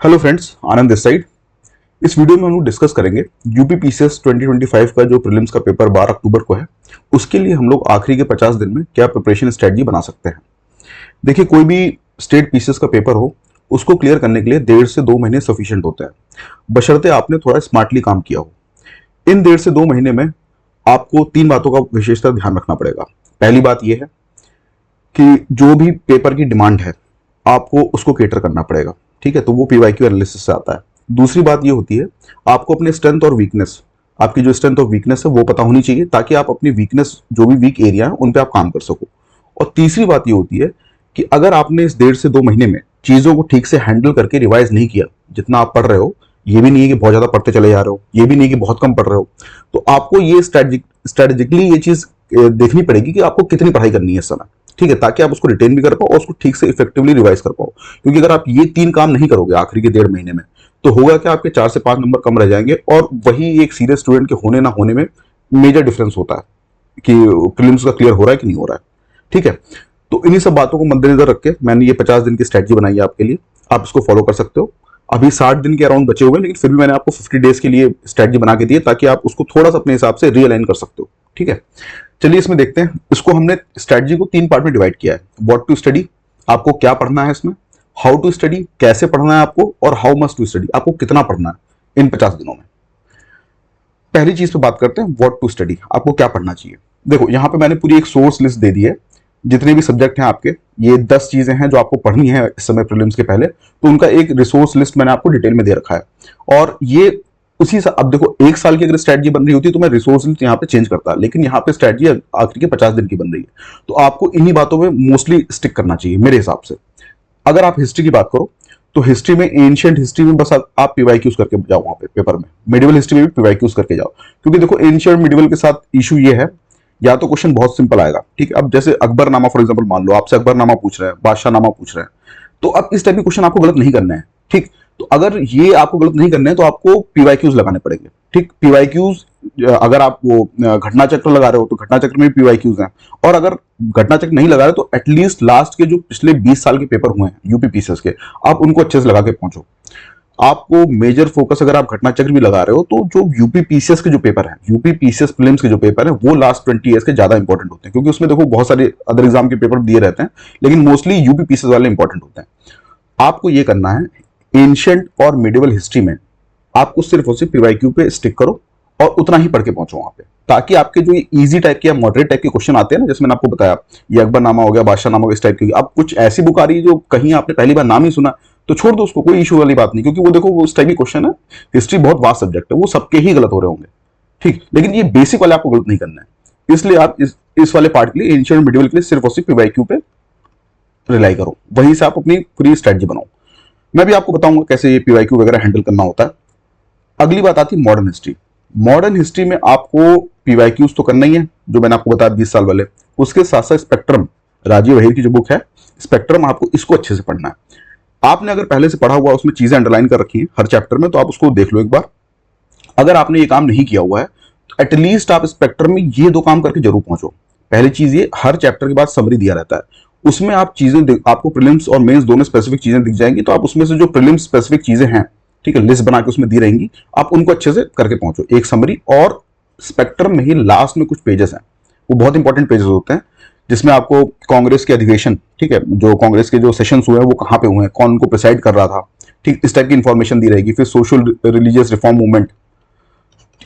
Hello friends, Anand this side. इस video में हम लोग डिस्कस करेंगे यूपी पीसीएस 2025 का जो प्रीलिम्स का पेपर 12 अक्टूबर को है, उसके लिए हम लोग आखिरी के 50 दिन में क्या प्रिपरेशन स्ट्रेटजी बना सकते हैं। देखिए, कोई भी स्टेट पीसीएस का पेपर हो, उसको क्लियर करने के लिए 1.5 से 2 महीने सफिशिएंट होते हैं, बशर्ते आपने थोड़ा स्मार्टली काम किया हो। इन 1.5 से 2 महीने में आपको 3 बातों का विशेषता ध्यान रखना पड़ेगा। पहली बात यह है कि जो भी पेपर की डिमांड है, आपको उसको केटर करना पड़ेगा। ठीक है, तो वो पीवाईक्यू एनालिसिस से आता है। दूसरी बात ये होती है, आपको अपने स्ट्रेंथ और वीकनेस, आपकी जो स्ट्रेंथ और वीकनेस है वो पता होनी चाहिए, ताकि आप अपनी वीकनेस, जो भी वीक एरिया है, उन पे आप काम कर सको। और तीसरी बात ये होती है कि अगर आपने इस 1.5 से 2 महीने में चीजों को ठीक से हैंडल करके रिवाइज नहीं किया, जितना आप पढ़ रहे हो, ये भी नहीं है कि बहुत ज्यादा पढ़ते चले जा रहे हो, ये भी नहीं है कि बहुत कम पढ़ रहे हो, तो आपको ये स्ट्रेटेजिकली ये चीज देखनी पड़ेगी कि आपको कितनी पढ़ाई करनी है इस समय। ठीक है, ताकि आप उसको रिटेन भी कर पाओ और उसको ठीक से इफेक्टिवली रिवाइज कर पाओ। क्योंकि अगर आप ये 3 काम नहीं करोगे आखिरी के 1.5 महीने में, तो होगा कि आपके 4 से 5 नंबर कम रह जाएंगे, और वही एक सीरियस स्टूडेंट के होने ना होने में मेजर डिफरेंस होता है कि प्रीलिम्स का क्लियर हो रहा है कि नहीं हो रहा है। ठीक है, तो इन्हीं सब बातों को मद्देनजर रख के मैंने ये 50 दिन की स्ट्रेटजी बनाई है आपके लिए। आप इसको फॉलो कर सकते हो। अभी 60 दिन के अराउंड बचे हुए हैं, लेकिन फिर भी मैंने आपको 50 डेज के लिए स्ट्रेटजी बना के दी है, ताकि आप उसको थोड़ा सा अपने हिसाब से रीअलाइन कर सकते हो। ठीक है, चलिए इसमें देखते हैं। इसको हमने स्ट्रेटजी को 3 पार्ट में डिवाइड किया है। व्हाट टू स्टडी, आपको क्या पढ़ना है इसमें; हाउ टू स्टडी, कैसे पढ़ना है आपको; और हाउ मच टू स्टडी, आपको कितना पढ़ना है इन 50 दिनों में। पहली चीज पे बात करते हैं, व्हाट टू स्टडी, आपको क्या पढ़ना चाहिए। देखो, यहां पे मैंने पूरी एक सोर्स लिस्ट दे दी है। जितने भी सब्जेक्ट हैं आपके, ये 10 चीजें हैं जो आपको पढ़नी है इस समय प्रीलिम्स के पहले, तो उनका एक रिसोर्स लिस्ट मैंने आपको डिटेल में दे रखा है। और ये अब देखो, 1 साल की अगर स्ट्रेटजी बन रही होती तो मैं रिसोर्स लिस्ट यहाँ पे चेंज करता, लेकिन यहाँ पे स्ट्रेटजी आखिर के 50 दिन की बन रही है, तो आपको इन्हीं बातों में मोस्टली स्टिक करना चाहिए मेरे हिसाब से। अगर आप हिस्ट्री की बात करो, तो हिस्ट्री में, एंशियंट हिस्ट्री में बस आप पीवाईक्यूज करके जाओ वहां पे पेपर में। मिडिवल हिस्ट्री में भी पीवाईक्यूज करके जाओ, क्योंकि देखो एंशियंट मिडिवल के साथ इशू ये है, या तो क्वेश्चन बहुत सिंपल आएगा। ठीक है, अब जैसे अकबरनामा फॉर एग्जांपल मान लो, आपसे अकबरनामा पूछ रहे हैं, बादशाहनामा पूछ रहे हैं, तो अब इस टाइप के क्वेश्चन आपको गलत नहीं करने हैं। ठीक, तो अगर ये आपको गलत नहीं करने हैं, तो आपको पीवाईक्यूज लगाने पड़ेंगे। ठीक, पीवाईक्यूज, अगर आप वो घटना चक्र लगा रहे हो, तो घटना चक्र में भी पीवाईक्यूज हैं। और अगर घटना चक्र नहीं लगा रहे, तो एटलीस्ट लास्ट के जो पिछले 20 साल के पेपर हुए हैं यूपी पीसीएस के, आप उनको अच्छे से लगा के पहुंचो। आपको मेजर फोकस, अगर आप घटना चक्र भी लगा रहे हो, तो जो यूपी पीसीएस के जो पेपर है, यूपी पीसीएस प्रीलिम्स के जो पेपर है, वो लास्ट 20 ईयर्स के ज्यादा इंपॉर्टेंट होते हैं। क्योंकि उसमें देखो बहुत सारे अदर एग्जाम के पेपर दिए रहते हैं, लेकिन मोस्टली यूपी पीसीएस वाले इंपॉर्टेंट होते हैं। आपको ये करना है, एंशियंट और मिडिवल हिस्ट्री में आपको सिर्फ और सिर्फ पीवाईक्यू पे स्टिक करो, और उतना ही पढ़ के पहुंचो वहां पे, ताकि आपके जो इजी टाइप के या मॉडरेट टाइप के क्वेश्चन आते हैं ना, जैसे मैंने आपको बताया, ये अकबरनामा हो गया, बादशाहनामा हो गया, इस टाइप की। अब कुछ ऐसी बुक आ रही है जो कहीं आपने पहली बार नाम ही सुना, तो छोड़ दो उसको, कोई इशू वाली बात नहीं, क्योंकि वो देखो, वो उस टाइप की क्वेश्चन है। हिस्ट्री बहुत वास्ट सब्जेक्ट है, वो सबके ही गलत हो रहे होंगे। ठीक, लेकिन ये बेसिक वाले आपको गलत नहीं करना है, इसलिए आप इस वाले पार्ट के लिए, एंशियंट मिडिवल के लिए, सिर्फ और सिर्फ पीवाईक्यू पे रिलाई करो, वहीं से आप अपनी पूरी स्ट्रेटजी बनाओ। मैं भी आपको बताऊंगा कैसे ये पीवाईक्यू वगैरह हैंडल करना होता है। अगली बात आती है मॉडर्न हिस्ट्री। मॉडर्न हिस्ट्री में आपको पीवाईक्यूज तो करना ही है, जो मैंने आपको बताया 20 साल वाले। उसके साथ साथ स्पेक्ट्रम, राजीव अहीर की जो बुक है स्पेक्ट्रम, आपको इसको अच्छे से पढ़ना है। आपने अगर पहले से पढ़ा हुआ, उसमें चीजें अंडरलाइन कर रखी हैं हर चैप्टर में, तो आप उसको देख लो एक बार। अगर आपने ये काम नहीं किया हुआ है, तो एटलीस्ट आप स्पेक्ट्रम में ये 2 काम करके जरूर पहुंचो। पहली चीज, ये हर चैप्टर के बाद समरी दिया रहता है, उसमें आप चीजें, आपको प्रीलिम्स और मेंस दोनों स्पेसिफिक चीजें दिख जाएंगी, तो आप उसमें से जो प्रीलिम्स स्पेसिफिक चीजें हैं, ठीक है, लिस्ट बना के उसमें दी रहेंगी, आप उनको अच्छे से करके पहुंचो, एक समरी। और स्पेक्ट्रम में ही लास्ट में कुछ पेजेस हैं, वो बहुत इंपॉर्टेंट पेजेस होते हैं, जिसमें आपको कांग्रेस के अधिवेशन, ठीक है, जो कांग्रेस के जो सेशंस हुए हैं वो कहाँ पे हुए हैं, कौन उनको प्रिसाइड कर रहा था, ठीक, इस टाइप की इंफॉर्मेशन दी रहेगी। फिर सोशल रिलीजियस रिफॉर्म मूवमेंट,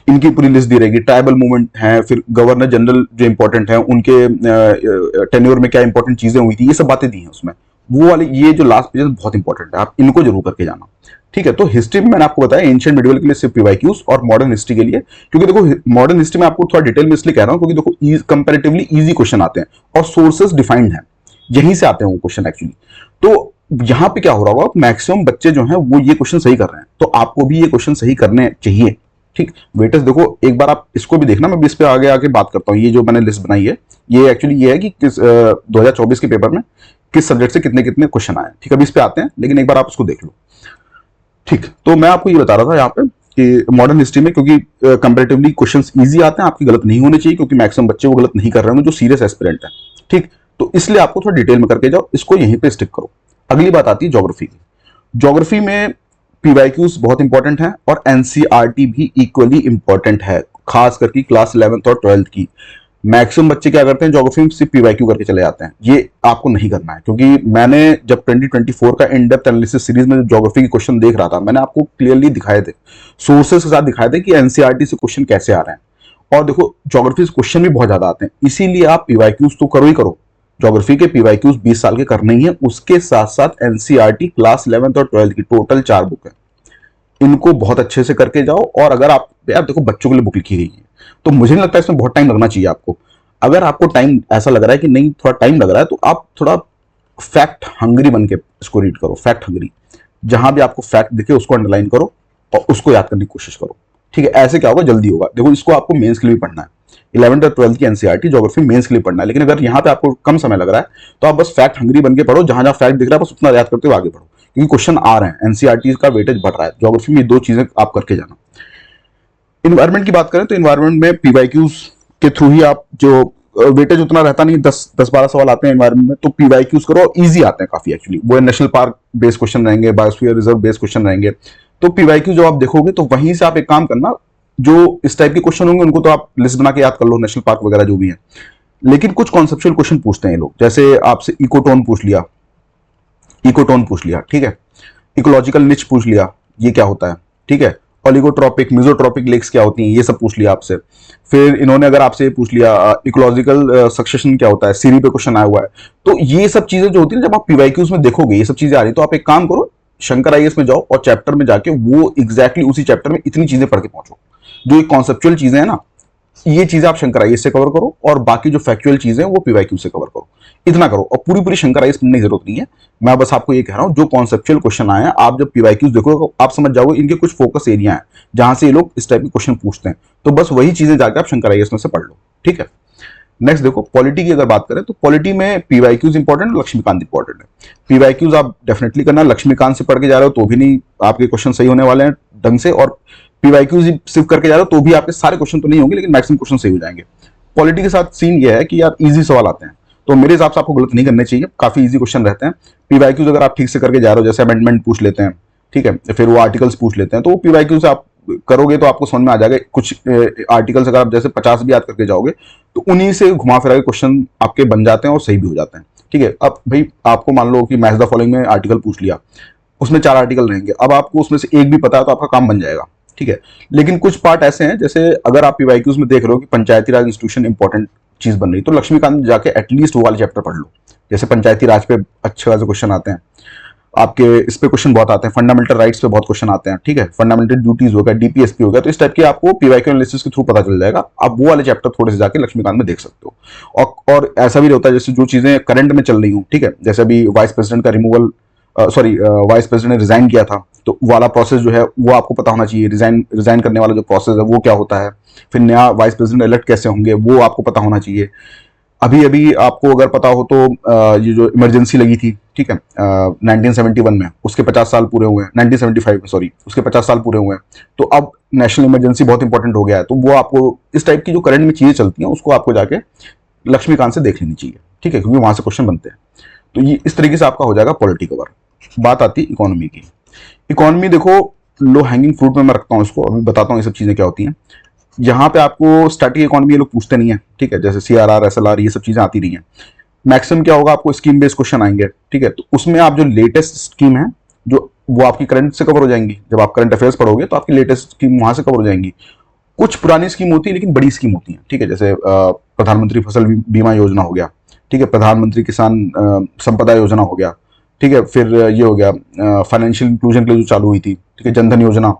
इनकी पूरी लिस्ट दी रहेगी। ट्राइबल मूवमेंट है, फिर गवर्नर जनरल जो इंपॉर्टेंट है, उनके टेन्योर में क्या इंपॉर्टेंट चीजें हुई थी, ये सब बातें दी हैं उसमें। वो वाले, ये जो लास्ट पेजेस बहुत इंपॉर्टेंट है, आप इनको जरूर करके जाना। ठीक है, तो हिस्ट्री में मैंने आपको बताया एंशियंट मिडिवल के लिए सिर्फ पीवाईक्यूज, और मॉडर्न हिस्ट्री के लिए, क्योंकि देखो मॉडर्न हिस्ट्री में आपको थोड़ा डिटेल में इसलिए कह रहा हूं, क्योंकि देखो कंपैरेटिवली इजी क्वेश्चन आते हैं, और सोर्सेस डिफाइंड हैं, यहीं से आते हैं वो क्वेश्चन एक्चुअली। तो यहाँ पे क्या हो रहा होगा, मैक्सिमम बच्चे जो हैं वो ये क्वेश्चन सही कर रहे हैं, तो आपको भी ये क्वेश्चन सही करने चाहिए। ठीक, वेटेज देखो, एक बार आप इसको भी देखना, मैं भी इस पे आगे आगे बात करता हूँ। ये जो मैंने लिस्ट बनाई है, ये एक्चुअली ये है कि किस 2024 के पेपर में किस सब्जेक्ट से कितने कितने क्वेश्चन आए। ठीक, अभी इस पे आते हैं, लेकिन एक बार आप उसको देख लो। ठीक, तो मैं आपको ये बता रहा था यहाँ पे कि मॉडर्न हिस्ट्री में, क्योंकि कंपैरेटिवली क्वेश्चंस इजी आते हैं, आपकी गलत नहीं होने चाहिए, क्योंकि मैक्सिमम बच्चे वो गलत नहीं कर रहे हैं जो सीरियस एस्पिरेंट है। ठीक, तो इसलिए आपको थोड़ा डिटेल में करके जाओ, इसको यहीं पे स्टिक करो। अगली बात आती है ज्योग्राफी की। ज्योग्राफी में पीवाईक्यूज बहुत इंपॉर्टेंट है और एनसीईआरटी भी इक्वली इंपॉर्टेंट है, खास करके क्लास 11th और 12th की। मैक्सिमम बच्चे क्या करते हैं, ज्योग्राफी में सिर्फ पीवाईक्यू करके चले जाते हैं। ये आपको नहीं करना है, क्योंकि मैंने जब 2024 का इन डेप्थ एनालिसिस सीरीज में ज्योग्राफी के क्वेश्चन देख रहा था, मैंने आपको क्लियरली दिखाए थे, सोर्सेस के साथ दिखाए थे कि एनसीईआरटी से क्वेश्चन कैसे आ रहे हैं। और देखो ज्योग्राफी से क्वेश्चन भी बहुत ज्यादा आते हैं, इसीलिए आप पीवाईक्यूज तो करो ही करो। ज्योग्राफी के पीवाईक्यूज 20 साल के करने ही है, उसके साथ साथ एनसीईआरटी क्लास 11th और 12th की टोटल 4 बुक है, इनको बहुत अच्छे से करके जाओ। और अगर आप यार देखो बच्चों के लिए बुक लिखी गई है, तो मुझे नहीं लगता इसमें बहुत टाइम लगना चाहिए आपको। अगर आपको टाइम ऐसा लग रहा है कि नहीं थोड़ा टाइम लग रहा है, तो आप थोड़ा फैक्ट हंग्री बन के इसको रीड करो, फैक्ट हंग्री। जहां भी आपको फैक्ट दिखे उसको अंडरलाइन करो और उसको याद करने की कोशिश करो, ठीक है। ऐसे क्या होगा, जल्दी होगा। देखो इसको आपको मेंस के लिए भी पढ़ना है, 11th और 12th की एनसीईआरटी ज्योग्राफी मेंस के लिए पढ़ना है। लेकिन अगर यहाँ पे आपको कम समय लग रहा है, तो आप बस फैक्ट हंग्री बन के पढ़ो, जहां जहां फैक्ट दिख रहा है बस उतना याद करते हुए आगे बढ़ो, क्योंकि क्वेश्चन आ रहे हैं, एनसीईआरटी का वेटेज बढ़ रहा है। ज्योग्राफी में ये 2 चीजें आप करके जाना। इन्वायरमेंट की बात करें तो इन्वायरमेंट में पीवाईक्यूज के थ्रू ही आप जो वेटेज उतना रहता नहीं, 10-12 सवाल आते हैं इन्वायरमेंट में, तो पीवाईक्यूज करो, इजी आते हैं काफी एक्चुअली। वो नेशनल पार्क बेस्ड क्वेश्चन रहेंगे, बायोस्फीयर रिजर्व बेस्ड क्वेश्चन रहेंगे। तो पीवाईक्यू जो आप देखोगे तो वहीं से आप एक काम करना, जो इस टाइप के क्वेश्चन होंगे उनको तो आप लिस्ट बना के याद कर लो, नेशनल पार्क वगैरह जो भी है। लेकिन कुछ कॉन्सेप्चुअल क्वेश्चन पूछते हैं ये लोग, जैसे आपसे इकोटोन पूछ लिया, ठीक है, इकोलॉजिकल निच पूछ लिया, ये क्या होता है, ठीक है, ओलिगोट्रॉपिक मिजोट्रॉपिक लेक्स क्या होती हैं, ये सब पूछ लिया आपसे। फिर इन्होंने अगर आपसे पूछ लिया इकोलॉजिकल सक्सेशन क्या होता है, सीरी पे क्वेश्चन आया हुआ है। तो ये सब चीजें जो होती है, जब आप पीवाईक्यूज में देखोगे ये सब चीजें आ रही, तो आप एक काम करो, शंकर आईएएस में जाओ और चैप्टर में जाके वो एग्जैक्टली उसी चैप्टर में इतनी चीजें पढ़ के पहुंचो। जो कॉन्सेप्चुअल चीजें हैं ना, ये चीजें आप शंकर आईएएस से कवर करो, और बाकी जो फैक्चुअल चीजें हैं वो पीवाईक्यू से कवर करो। इतना करो, और पूरी पूरी शंकर आईएएस पढ़ने की जरूरत नहीं है। मैं बस आपको ये कह रहा हूं, जो कॉन्सेप्चुअल क्वेश्चन आए हैं, आप जब पीवाईक्यूज देखोगे आप समझ जाओगे इनके कुछ फोकस एरिया है जहां से ये लोग इस टाइप के क्वेश्चन पूछते हैं। तो बस वही चीजें जाकर आप शंकर आईएएस में से पढ़ लो, ठीक है। नेक्स्ट देखो, पॉलिटी की अगर बात करें तो पॉलिटी में पीवाईक्यूज इंपॉर्टेंट है, लक्ष्मीकांत इंपॉर्टेंट है। पीवाईक्यूज आप डेफिनेटली करना, लक्ष्मीकांत से पढ़ के जा रहे हो तो भी नहीं आपके क्वेश्चन सही होने वाले हैं ढंग से, और पीवाईक्यूज सिर्फ करके जा रहे हो तो भी आपके सारे क्वेश्चन तो नहीं होंगे, लेकिन मैक्सिमम क्वेश्चन सही हो जाएंगे। पॉलिटी के साथ सीन ये है कि यार इजी सवाल आते हैं, तो मेरे हिसाब से आपको गलत नहीं करने चाहिए, काफी इजी क्वेश्चन रहते हैं। पीवाईक्यूज अगर आप ठीक से करके जा रहे हो, जैसे अमेंडमेंट पूछ लेते हैं, ठीक है, फिर वो आर्टिकल्स पूछ लेते हैं, तो वो पीवाईक्यू से आप करोगे तो आपको समझ में आ जाएगा। कुछ आर्टिकल्स अगर आप जैसे 50 भी याद करके जाओगे, तो उन्हीं से घुमा फिरा के क्वेश्चन आपके बन जाते हैं और सही भी हो जाते हैं, ठीक है। अब भाई आपको मान लो कि मैच द फॉलोइंग में आर्टिकल पूछ लिया, उसमें 4 आर्टिकल रहेंगे, अब आपको उसमें से एक भी पता है तो आपका काम बन जाएगा, ठीक है। लेकिन कुछ पार्ट ऐसे हैं, जैसे अगर आप पीवाईक्यूज में देख रहे हो कि पंचायती राज इंस्टीट्यूशन इंपॉर्टेंट चीज बन रही, तो लक्ष्मीकांत जाके एटलीस्ट वो वाले चैप्टर पढ़ लो। जैसे पंचायती राज पे अच्छे खासे क्वेश्चन आते हैं आपके, इस पे क्वेश्चन बहुत आते हैं, फंडामेंटल राइट्स पे बहुत क्वेश्चन आते हैं, ठीक है, फंडामेंटल ड्यूटीज हो गया, डीपीएसपी हो गया, तो इस टाइप के आपको पीवाईक्यू एनालिसिस के थ्रू पता चल जाएगा। आप वो वाले चैप्टर थोड़े से जाके लक्ष्मीकांत में देख सकते हो। और ऐसा भी होता है जैसे जो चीजें करंट में चल रही हूँ, ठीक है, जैसे अभी वाइस प्रेसिडेंट का रिमूवल, वाइस प्रेसिडेंट ने रिजाइन किया था, तो वाला प्रोसेस जो है वो आपको पता होना चाहिए। रिजाइन करने वाला जो प्रोसेस है वो क्या होता है, फिर नया वाइस प्रेसिडेंट इलेक्ट कैसे होंगे वो आपको पता होना चाहिए। अभी अभी आपको अगर पता हो तो ये जो इमरजेंसी लगी थी, ठीक है, 1971 में, उसके 50 साल पूरे हुए हैं, 1975 में सॉरी, उसके 50 साल पूरे हुए हैं। तो अब नेशनल इमरजेंसी बहुत इंपॉर्टेंट हो गया है, तो वो आपको इस टाइप की जो करंट में चीजें चलती हैं उसको आपको जाके लक्ष्मीकांत से देख लेनी चाहिए, ठीक है, क्योंकि वहां से क्वेश्चन बनते हैं। तो ये इस तरीके से आपका हो जाएगा पॉलिटी कवर। बात आती है इकोनॉमी की। इकोनॉमी देखो, लो हैंगिंग फ्रूट में मैं रखता हूँ इसको, अभी बताता हूँ ये सब चीजें क्या होती हैं। यहाँ पे आपको स्टैटिक इकोनॉमी ये लोग पूछते नहीं है, ठीक है, जैसे सीआरआर, एसएलआर, ये सब चीजें आती रही हैं। मैक्सिमम क्या होगा, आपको स्कीम बेस्ड क्वेश्चन आएंगे, ठीक है, तो उसमें आप जो लेटेस्ट स्कीम है जो वो आपकी करंट से कवर हो जाएंगी। जब आप करंट अफेयर्स पढ़ोगे तो आपकी लेटेस्ट स्कीम वहां से कवर हो जाएंगी। कुछ पुरानी स्कीम होती है लेकिन बड़ी स्कीम होती है, ठीक है, जैसे प्रधानमंत्री फसल बीमा योजना हो गया, ठीक है, प्रधानमंत्री किसान संपदा योजना हो गया, ठीक है, फिर ये हो गया फाइनेंशियल इंक्लूजन के लिए जो चालू हुई थी, ठीक है, जनधन योजना,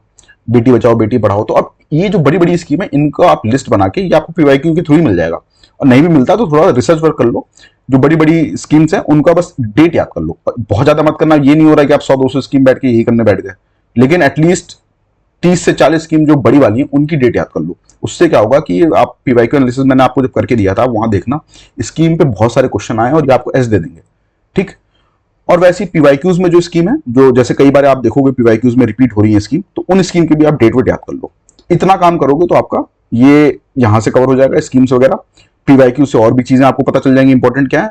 बेटी बचाओ बेटी पढ़ाओ। तो अब ये जो बड़ी बड़ी स्कीम है इनका आप लिस्ट बना के, ये आपको पीवाईक्यू के थ्रू ही मिल जाएगा, और नहीं भी मिलता तो थोड़ा रिसर्च वर्क कर लो। जो बड़ी बड़ी स्कीम्स हैं उनका बस डेट याद कर लो, बहुत ज्यादा मत करना। ये नहीं हो रहा है कि आप 100-200 स्कीम बैठ के यही करने बैठ गए, लेकिन एटलीस्ट 30 से 40 स्कीम जो बड़ी वाली है उनकी डेट याद कर लो। उससे क्या होगा कि आप पीवाईक्यू एनालिसिस मैंने आपको जब करके दिया था वहां देखना, स्कीम पे बहुत सारे क्वेश्चन आए और ये आपको एस दे देंगे, ठीक। और वैसे ही पीवाईक्यूज में जो स्कीम है, जो जैसे कई बार आप देखोगे पीवाईक्यूज में रिपीट हो रही है स्कीम, तो उन स्कीम की भी आप डेट वेट याद कर लो। इतना काम करोगे तो आपका ये यहां से कवर हो जाएगा, स्कीम्स वगैरह। पीवाईक्यू से और भी चीजें आपको पता चल जाएंगी इंपॉर्टेंट क्या है।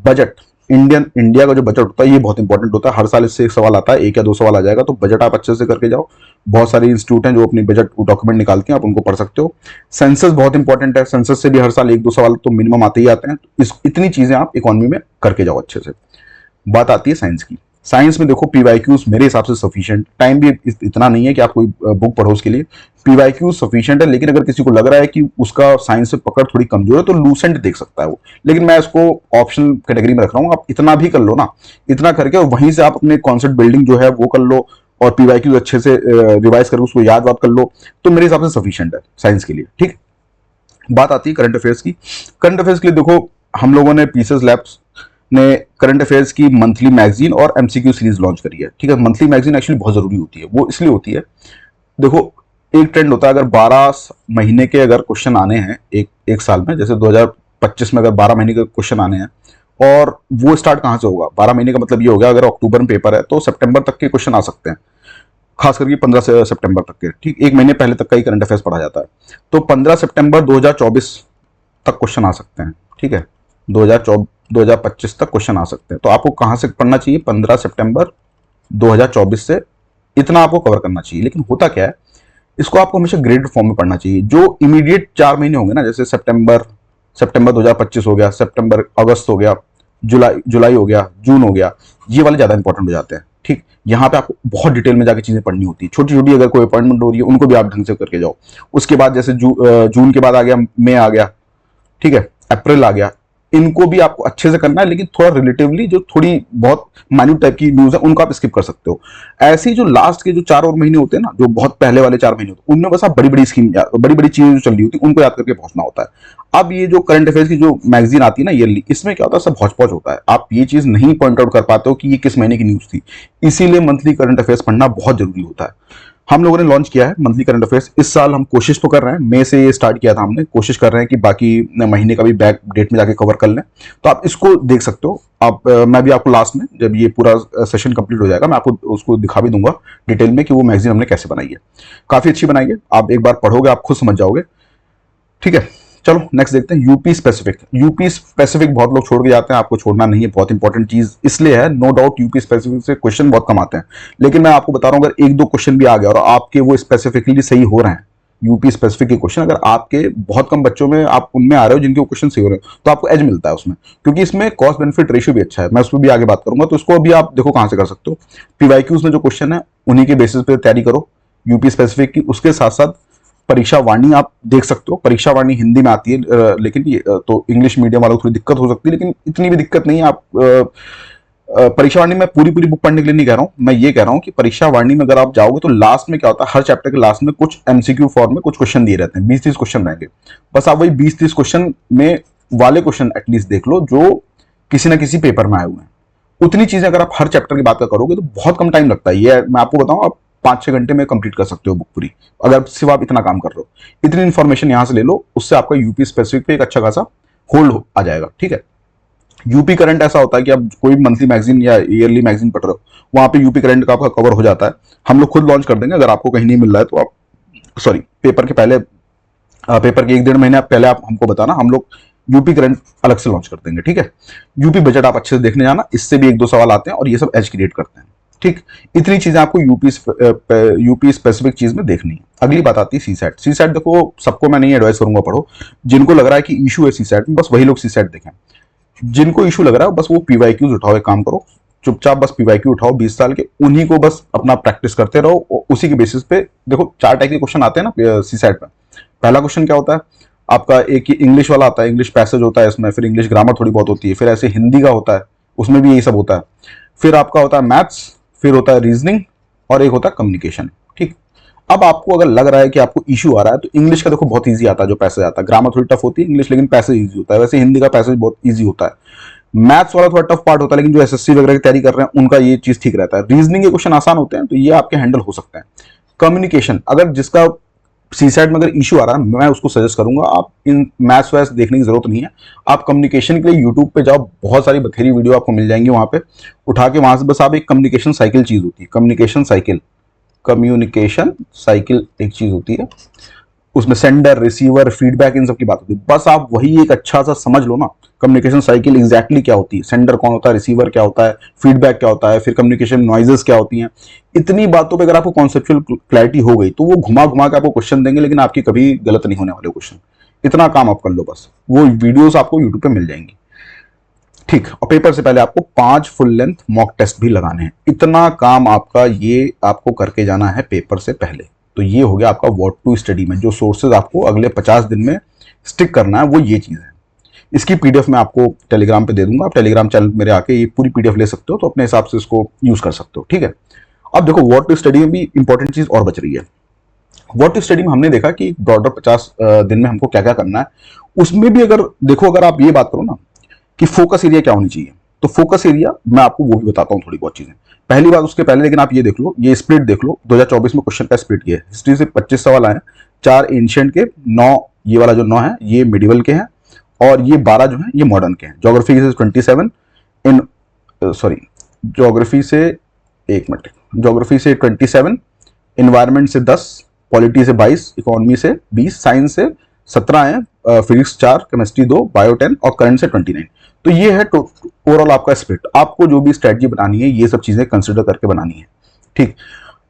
बजट, इंडिया का जो बजट होता है ये बहुत इंपॉर्टेंट होता है। हर साल इससे एक सवाल आता है, एक या दो सवाल आ जाएगा, तो बजट आप अच्छे से करके जाओ। बहुत सारे इंस्टीट्यूट हैं जो अपनी बजट डॉक्यूमेंट निकालते हैं, आप उनको पढ़ सकते हो। सेंसस बहुत इंपॉर्टेंट है, सेंसस से भी हर साल एक दो सवाल तो मिनिमम आते ही आते हैं। इतनी चीजें आप इकोनॉमी में करके जाओ अच्छे से। बात आती है साइंस की। साइंस में देखो पीवाईक्यूज मेरे हिसाब से सफिशिएंट, टाइम भी इतना नहीं है कि आप कोई बुक पढ़ो उसके लिए। पीवाईक्यूज सफिशिएंट है, लेकिन अगर किसी को लग रहा है कि उसका साइंस से पकड़ थोड़ी कमजोर है तो लूसेंट देख सकता है वो, लेकिन मैं इसको ऑप्शनल कैटेगरी में रख रहा हूँ। आप इतना भी कर लो ना, इतना करके और वहीं से आप अपने कॉन्सेप्ट बिल्डिंग जो है वो कर लो और पीवाईक्यूज अच्छे से रिवाइज करके उसको याद वाद कर लो, तो मेरे हिसाब से सफिशिएंट है साइंस के लिए। ठीक, बात आती है करंट अफेयर्स की। करंट अफेयर्स के लिए देखो हम लोगों ने पीसेस लैब्स ने करंट अफेयर्स की मंथली मैगजीन और एमसीक्यू सीरीज लॉन्च करी है। ठीक है, मंथली मैगजीन एक्चुअली बहुत जरूरी होती है। वो इसलिए होती है, देखो एक ट्रेंड होता है, अगर 12 महीने के अगर क्वेश्चन आने हैं एक साल में, जैसे 2025 में अगर 12 महीने के क्वेश्चन आने हैं, और वो स्टार्ट कहाँ से होगा? 12 महीने का मतलब ये होगा अगर अक्टूबर में पेपर है तो सितंबर तक के क्वेश्चन आ सकते हैं, खास करके 15 सितंबर तक के। ठीक, एक महीने पहले तक का ही करंट अफेयर्स पढ़ा जाता है, तो 15 सितंबर 2024 तक क्वेश्चन आ सकते हैं। ठीक है, 2025 तक क्वेश्चन आ सकते हैं, तो आपको कहां से पढ़ना चाहिए? 15 सितंबर 2024 से इतना आपको कवर करना चाहिए। लेकिन होता क्या है, इसको आपको हमेशा ग्रेडेड फॉर्म में पढ़ना चाहिए। जो इमीडिएट 4 महीने होंगे ना, जैसे सितंबर 2025 हो गया, सितंबर अगस्त हो गया, जुलाई हो गया, जून हो गया, ये वाले ज्यादा इंपॉर्टेंट हो जाते हैं। ठीक, यहाँ पे आपको बहुत डिटेल में जाके चीजें पढ़नी होती है। छोटी छोटी अगर कोई अपॉइंटमेंट हो रही है उनको भी आप ढंग से करके जाओ। उसके बाद जैसे जून के बाद आ गया मई आ गया, ठीक है, अप्रैल आ गया, इनको भी आपको अच्छे से करना है, लेकिन थोड़ा रिलेटिवली जो थोड़ी बहुत माइन्यूट टाइप की न्यूज है उनको आप स्किप कर सकते हो। ऐसे ही जो लास्ट के जो 4 और महीने होते हैं ना, जो बहुत पहले वाले 4 महीने होते हैं, उनमें बस आप बड़ी बड़ी चीजें जो चल रही होती है उनको याद करके पहुंचना होता है। अब ये जो करंट अफेयर्स की जो मैगजीन आती है ना ईयरली, इसमें क्या होता है, सब हौच पौच होता है। आप ये चीज नहीं पॉइंट आउट कर पाते हो कि ये किस महीने की न्यूज थी, इसीलिए मंथली करंट अफेयर्स पढ़ना बहुत जरूरी होता है। हम लोगों ने लॉन्च किया है मंथली करंट अफेयर्स इस साल। हम कोशिश तो कर रहे हैं, मई से ये स्टार्ट किया था हमने, कोशिश कर रहे हैं कि बाकी महीने का भी बैक डेट में जाके कवर कर लें। तो आप इसको देख सकते हो। आप मैं भी आपको लास्ट में जब ये पूरा सेशन कंप्लीट हो जाएगा मैं आपको उसको दिखा भी दूंगा डिटेल में कि वो मैगजीन हमने कैसे बनाई है। काफी अच्छी बनाई है, आप एक बार पढ़ोगे आप खुद समझ जाओगे। ठीक है, चलो नेक्स्ट देखते हैं। UP specific. यूपी स्पेसिफिक बहुत लोग छोड़ के जाते हैं, आपको छोड़ना नहीं है, बहुत इंपॉर्टेंट चीज इसलिए है। नो डाउट यूपी स्पेसिफिक से क्वेश्चन बहुत कम आते हैं, लेकिन मैं आपको बता रहा हूं अगर एक दो क्वेश्चन भी आ गया और आपके वो स्पेसिफिकली सही हो रहे हैं, यूपी स्पेसिफिक के क्वेश्चन अगर आपके बहुत कम बच्चों में आप उनमें आ रहे हो जिनके क्वेश्चन सही हो रहे हैं, तो आपको एज मिलता है उसमें, क्योंकि इसमें कॉस्ट बेनिफिट रेशियो भी अच्छा है। मैं उस पर भी आगे बात करूंगा, तो इसको भी आप देखो कहां से कर सकते हो। पीवाईक्यूज में जो क्वेश्चन है उन्हीं के बेसिस पे तैयारी करो यूपी स्पेसिफिक की। उसके साथ साथ परीक्षा वाणी आप देख सकते हो। परीक्षा वाणी हिंदी में आती है, लेकिन ये तो इंग्लिश मीडियम वालों को थोड़ी दिक्कत हो सकती है, लेकिन इतनी भी दिक्कत नहीं है। आप परीक्षा वाणी में पूरी पूरी बुक पढ़ने के लिए नहीं कह रहा हूं, मैं ये कह रहा हूं कि परीक्षा वाणी में अगर आप जाओगे तो लास्ट में क्या होता है, हर चैप्टर के लास्ट में कुछ एमसीक्यू फॉर्म में कुछ क्वेश्चन दिए रहते हैं, 20-30 क्वेश्चन रहेंगे। बस आप वही 20-30 क्वेश्चन में वाले क्वेश्चन एटलीस्ट देख लो जो किसी ना किसी पेपर में आए हुए हैं। उतनी चीजें अगर आप हर चैप्टर की बात का करोगे तो बहुत कम टाइम लगता है। ये मैं आपको बताऊं, आप 5-6 घंटे में कंप्लीट कर सकते हो बुक पूरी, अगर सिर्फ आप इतना काम कर रहे हो। इतनी इन्फॉर्मेशन यहां से ले लो, उससे आपका यूपी स्पेसिफिक पे एक अच्छा खासा होल्ड आ जाएगा। ठीक है, यूपी करंट ऐसा होता है कि आप कोई मंथली मैगजीन या ईयरली मैगजीन पढ़ रहे हो, वहां पे यूपी करंट का आपका कवर हो जाता है। हम लोग खुद लॉन्च कर देंगे, अगर आपको कहीं नहीं मिल रहा है तो आप सॉरी पेपर के पहले पेपर के 1-1.5 महीने पहले आप हमको बताना, हम लोग यूपी करंट अलग से लॉन्च कर देंगे। ठीक है, यूपी बजट आप अच्छे से देखने जाना, इससे भी 1-2 सवाल आते हैं और ये सब एज क्रिएट करते हैं। ठीक, इतनी चीजें आपको यूपी स्पेसिफिक चीज में देखनी है। अगली बात आती है सीसैट। सीसैट देखो सबको मैं नहीं एडवाइस करूंगा पढ़ो, जिनको लग रहा है कि इशू है सीसैट में बस वही लोग सीसैट देखें। जिनको इशू लग रहा है बस वो पीवाईक्यूज उठाओ, एक काम करो चुपचाप बस पीवाईक्यू उठाओ 20 साल के, उन्हीं को बस अपना प्रैक्टिस करते रहो। उसी के बेसिस पे देखो 4 टाइप के क्वेश्चन आते हैं ना सीसैट में। पहला क्वेश्चन क्या होता है आपका, एक इंग्लिश वाला आता है, इंग्लिश पैसेज होता है इसमें, फिर इंग्लिश ग्रामर थोड़ी बहुत होती है, फिर ऐसे हिंदी का होता है, उसमें भी यही सब होता है। फिर आपका होता है मैथ्स, फिर होता है रीजनिंग, और एक होता है कम्युनिकेशन। ठीक, अब आपको अगर लग रहा है कि आपको इशू आ रहा है तो इंग्लिश का देखो बहुत ईजी आता है, जो पैसेज आता है। ग्रामर थोड़ी टफ होती है इंग्लिश, लेकिन पैसेज ईजी होता है। वैसे हिंदी का पैसेज बहुत ईजी होता है। मैथ्स वाला थोड़ा टफ पार्ट होता है, लेकिन जो एसएससी वगैरह की तैयारी कर रहे हैं उनका ये चीज ठीक रहता है। रीजनिंग के क्वेश्चन आसान होते हैं तो ये आपके हैंडल हो सकते हैं। कम्युनिकेशन अगर जिसका सीसैट में अगर इशू आ रहा है, मैं उसको सजेस्ट करूंगा आप इन मैथ्स वैथ्स देखने की जरूरत नहीं है। आप कम्युनिकेशन के लिए यूट्यूब पे जाओ, बहुत सारी बथेरी वीडियो आपको मिल जाएंगी वहां पे, उठा के वहां से बस आप एक कम्युनिकेशन साइकिल चीज होती है, कम्युनिकेशन साइकिल एक चीज होती है, उसमें सेंडर, रिसीवर, फीडबैक, इन सब की बात होती है। बस आप वही एक अच्छा सा समझ लो ना, कम्युनिकेशन साइकिल एग्जैक्टली क्या होती है, सेंडर कौन होता है, रिसीवर क्या होता है, फीडबैक क्या होता है, फिर कम्युनिकेशन नॉइजेस क्या होती हैं। इतनी बातों पे अगर आपको कॉन्सेप्चुअल क्लैरिटी हो गई तो वो घुमा घुमा के आपको क्वेश्चन देंगे, लेकिन आपकी कभी गलत नहीं होने वाले क्वेश्चन। इतना काम आप कर लो बस, वो वीडियोस आपको यूट्यूब पे मिल जाएंगी। ठीक, और पेपर से पहले आपको 5 फुल लेंथ मॉक टेस्ट भी लगाने हैं। इतना काम आपका ये आपको करके जाना है पेपर से पहले। तो ये हो गया आपका व्हाट टू स्टडी में जो सोर्सेज आपको अगले 50 दिन में स्टिक करना है, वो ये चीज़ है। इसकी पीडीएफ मैं आपको टेलीग्राम पे दे दूंगा, आप टेलीग्राम चैनल मेरे आके ये पूरी पीडीएफ ले सकते हो, तो अपने हिसाब से इसको यूज कर सकते हो। ठीक है, अब देखो व्हाट टू स्टडी में भी इंपॉर्टेंट चीज और बच रही है। व्हाट टू स्टडी में हमने देखा कि ब्रॉडर 50 दिन में हमको क्या क्या करना है। उसमें भी अगर देखो, अगर आप ये बात करो ना कि फोकस एरिया क्या होनी चाहिए, तो फोकस एरिया मैं आपको वो भी बताता हूँ थोड़ी बहुत चीजें। पहली बात उसके पहले लेकिन आप ये देख लो, ये स्प्लिट देख लो 2024 में क्वेश्चन का स्प्लिट ये है। हिस्ट्री से 25 सवाल आए, 4 एंशिएंट के, 9 ये वाला जो 9 है ये मिडिवल के हैं, और ये 12 जो है ये मॉडर्न के हैं। ज्योग्राफी से 27 इन सॉरी ज्योग्राफी से एक मिनट ज्योग्राफी से 27, इन्वायरमेंट से 10, पॉलिटी से 22, इकोनॉमी से 20, साइंस से 17 है, फिजिक्स 4, केमिस्ट्री 2, बायो 10 और करंट से 29। तो ये है ओवरऑल आपका स्प्लिट। आपको जो भी स्ट्रेटजी बनानी है ये सब चीजें कंसिडर करके बनानी है। ठीक,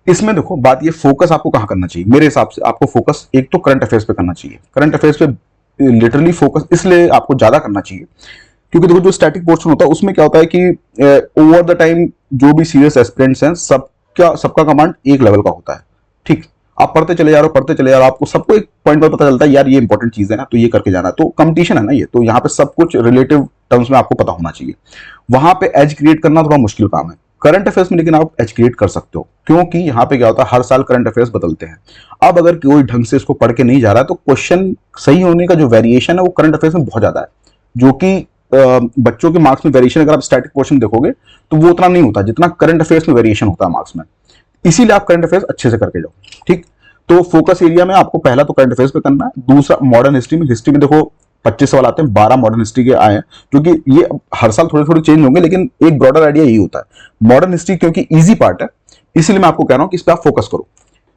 इसमें देखो बात ये, फोकस आपको कहाँ करना चाहिए। मेरे हिसाब से आपको फोकस एक तो करंट अफेयर्स पे करना चाहिए। करंट अफेयर्स पे लिटरली फोकस इसलिए आपको ज्यादा करना चाहिए क्योंकि देखो जो स्टैटिक पोर्शन होता है उसमें क्या होता है कि ओवर द टाइम जो भी सीरियस एस्पिरेंट्स हैं सबका कमांड एक लेवल का होता है। ठीक, आप पढ़ते चले जा रहे हो, पढ़ते चले जा रहे हो, आपको सबको एक पॉइंट पर पता चलता है यार ये इंपॉर्टेंट चीज है ना, तो ये करके जाना है। तो कंपटीशन है ना ये, तो यहाँ पे सब कुछ रिलेटिव टर्म्स में आपको पता होना चाहिए। वहां पे एज क्रिएट करना थोड़ा मुश्किल काम है। करंट अफेयर्स में लेकिन आप एज क्रिएट कर सकते हो, क्योंकि यहाँ पे क्या होता है हर साल करंट अफेयर्स बदलते हैं। अब अगर कोई ढंग से इसको पढ़ के नहीं जा रहा है तो क्वेश्चन सही होने का जो वेरिएशन है वो करंट अफेयर्स में बहुत ज्यादा है, जो कि बच्चों के मार्क्स में वेरिएशन अगर आप स्टैटिक पोर्शन देखोगे तो वो उतना नहीं होता जितना करंट अफेयर्स में वेरिएशन होता है मार्क्स में। इसीलिए आप करंट अफेयर्स अच्छे से करके जाओ। ठीक, तो फोकस एरिया में आपको पहला तो करंट अफेयर्स पे करना है। दूसरा मॉडर्न हिस्ट्री में, हिस्ट्री में देखो 25 सवाल आते हैं, 12 मॉडर्न हिस्ट्री के आए हैं, क्योंकि ये हर साल थोड़े थोड़े चेंज होंगे, लेकिन एक ब्रॉडर आइडिया यही होता है। मॉडर्न हिस्ट्री क्योंकि इजी पार्ट है, इसलिए मैं आपको कह रहा हूं कि इस पर आप फोकस करो।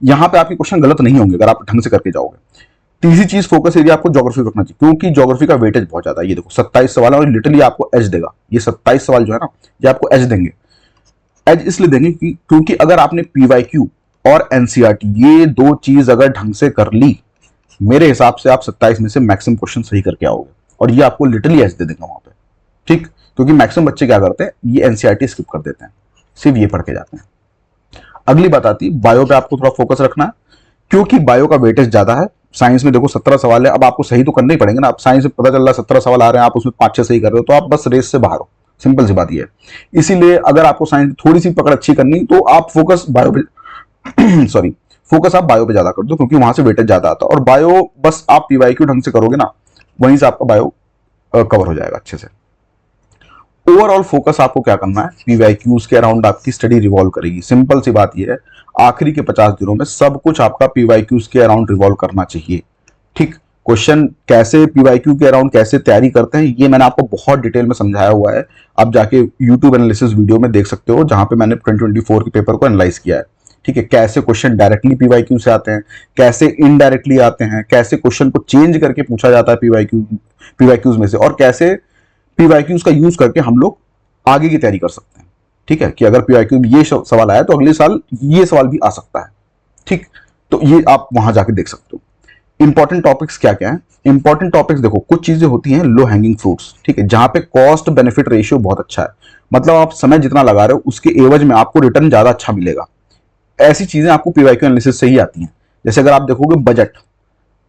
यहां पे आपके क्वेश्चन गलत नहीं होंगे अगर आप ढंग से करके जाओगे। तीसरी चीज फोकस एरिया आपको ज्योग्राफी रखना चाहिए, क्योंकि ज्योग्राफी का वेटेज बहुत ज्यादा है। ये देखो 27 सवाल है और लिटरली आपको एज देगा। ये 27 सवाल जो है ना, ये आपको एज देंगे। एज इसलिए देंगे क्योंकि अगर आपने पीवाईक्यू और एनसीईआरटी ये दो चीज अगर ढंग से कर ली, मेरे हिसाब से आप 27 में से मैक्सिमम क्वेश्चन सही करके आओगे, और ये आपको लिटरली एज दे देंगे वहां पे। ठीक, क्योंकि मैक्सिमम बच्चे क्या करते हैं, ये एनसीईआरटी स्किप कर देते हैं, सिर्फ ये पढ़ के जाते हैं। अगली बात आती है बायो पे, आपको थोड़ा फोकस रखना है, क्योंकि बायो का वेटेज ज्यादा है। साइंस में देखो 17 सवाल है, अब आपको सही तो करने ही पड़ेंगे ना। आप साइंस में पता चल रहा है 17 सवाल आ रहे हैं, आप उसमें 5-6 सही कर रहे हो, तो आप बस रेस से बाहर हो। सिंपल सी बात ये है। इसीलिए अगर आपको साइंस थोड़ी सी पकड़ अच्छी करनी तो आप फोकस बायो पे सॉरी फोकस आप बायो पे ज्यादा कर दो, क्योंकि वहां से वेटेज ज्यादा आता है। और बायो बस आप पीवाईक्यू ढंग से करोगे ना, वहीं से आपका बायो कवर हो जाएगा अच्छे से। ओवरऑल फोकस आपको क्या करना है, पीवाईक्यूज के अराउंड आपकी स्टडी रिवॉल्व करेगी। सिंपल सी बात यह है, आखिरी के 50 दिनों में सब कुछ आपका पीवाईक्यूज के अराउंड रिवॉल्व करना चाहिए। ठीक, क्वेश्चन कैसे पीवाईक्यू के अराउंड कैसे तैयारी करते हैं ये मैंने आपको बहुत डिटेल में समझाया हुआ है। आप जाके यूट्यूब एनालिसिस वीडियो में देख सकते हो, जहां पे मैंने 2024 के पेपर को एनालाइज किया है। ठीक है, कैसे क्वेश्चन डायरेक्टली पीवाईक्यू से आते हैं, कैसे इनडायरेक्टली आते हैं, कैसे क्वेश्चन को चेंज करके पूछा जाता है पीवाईक्यूज में से, और कैसे पीवाईक्यूज का यूज करके हम लोग आगे की तैयारी कर सकते हैं। ठीक है, कि अगर पीवाईक्यू में ये सवाल आया तो अगले साल ये सवाल भी आ सकता है। ठीक, तो ये आप वहां जाके देख सकते हो। इंपॉर्टेंट टॉपिक्स क्या क्या है, इंपॉर्टेंट टॉपिक्स देखो, कुछ चीजें होती हैं लो हैंगिंग फ्रूट्स। ठीक है, जहां पे कॉस्ट बेनिफिट रेशियो बहुत अच्छा है, मतलब आप समय जितना लगा रहे हो उसके एवज में आपको रिटर्न ज्यादा अच्छा मिलेगा। ऐसी चीजें आपको पीवाईक्यू एनालिसिस से ही आती हैं। जैसे अगर आप देखोगे बजट,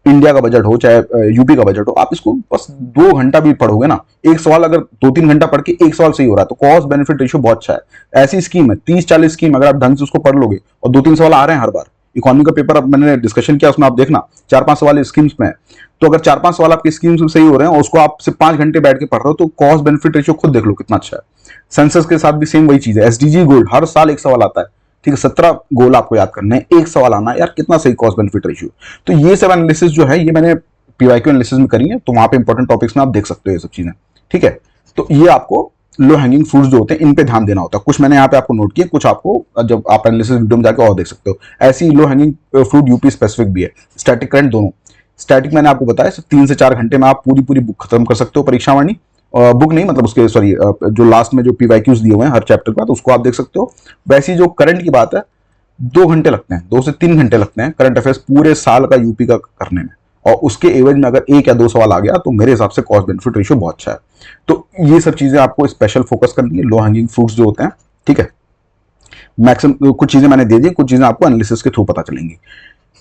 इंडिया का बजट हो चाहे यूपी का बजट हो, आप इसको बस 2 घंटा भी पढ़ोगे ना, एक सवाल अगर 2-3 घंटा पढ़ के एक सवाल सही हो रहा है तो कॉस्ट बेनिफिट रेशियो बहुत अच्छा है। ऐसी स्कीम है 30-40 स्कीम, अगर आप ढंग से उसको पढ़ लोगे और 2-3 सवाल आ रहे हैं हर बार। इकोनॉमी का पेपर अब मैंने डिस्कशन किया, उसमें आप देखना 4-5 सवाल स्कीम्स में है, तो अगर 4-5 सवाल आपके स्कीम्स में सही हो रहे हैं और उसको आप सिर्फ 5 घंटे बैठ के पढ़ रहे हो तो कॉस्ट बेनिफिट रेशियो खुद देख लो कितना अच्छा है। सेंसस के साथ भी सेम वही चीज है। एसडीजी गोल्ड हर साल एक सवाल आता है। ठीक है, 17 गोल आपको याद करने हैं, एक सवाल आना है यार, कितना सही कॉस्ट बेनिफिट रेशियो। तो ये सब एनालिसिस जो है ये मैंने पीवाईक्यू एनालिसिस में करी है, तो वहां पे इंपॉर्टेंट टॉपिक्स में आप देख सकते हो ये सब चीजें। ठीक है, तो ये आपको लो हैंगिंग फ्रूट्स जो होते हैं इन पे ध्यान देना होता है। कुछ मैंने यहाँ पे आपको नोट किया, कुछ आपको जब आप एनालिसिस वीडियो में जाके और देख सकते हो। ऐसी low hanging fruit UP specific भी है, स्टैटिक करंट दोनों। स्टैटिक मैंने आपको बताया 3 से 4 घंटे में आप पूरी पूरी बुक खत्म कर सकते हो, परीक्षा वाणी बुक नहीं, मतलब उसके सॉरी जो लास्ट में जो पीवाईक्यूज दिए हुए हैं हर चैप्टर के बाद उसको आप देख सकते हो। वैसी जो करंट की बात है 2 घंटे लगते हैं, 2 से 3 घंटे लगते हैं करंट अफेयर्स पूरे साल का यूपी का करने में, और उसके एवज में अगर 1 या 2 सवाल आ गया तो मेरे हिसाब से कॉस्ट बेनिफिट रेशियो बहुत अच्छा है। तो ये सब चीजें आपको स्पेशल फोकस करनी है, लो हैंगिंग फ्रूट्स जो होते हैं, ठीक है। मैक्सिमम कुछ चीजें मैंने दे दी, कुछ चीजें आपको एनालिसिस के थ्रू पता चलेंगी।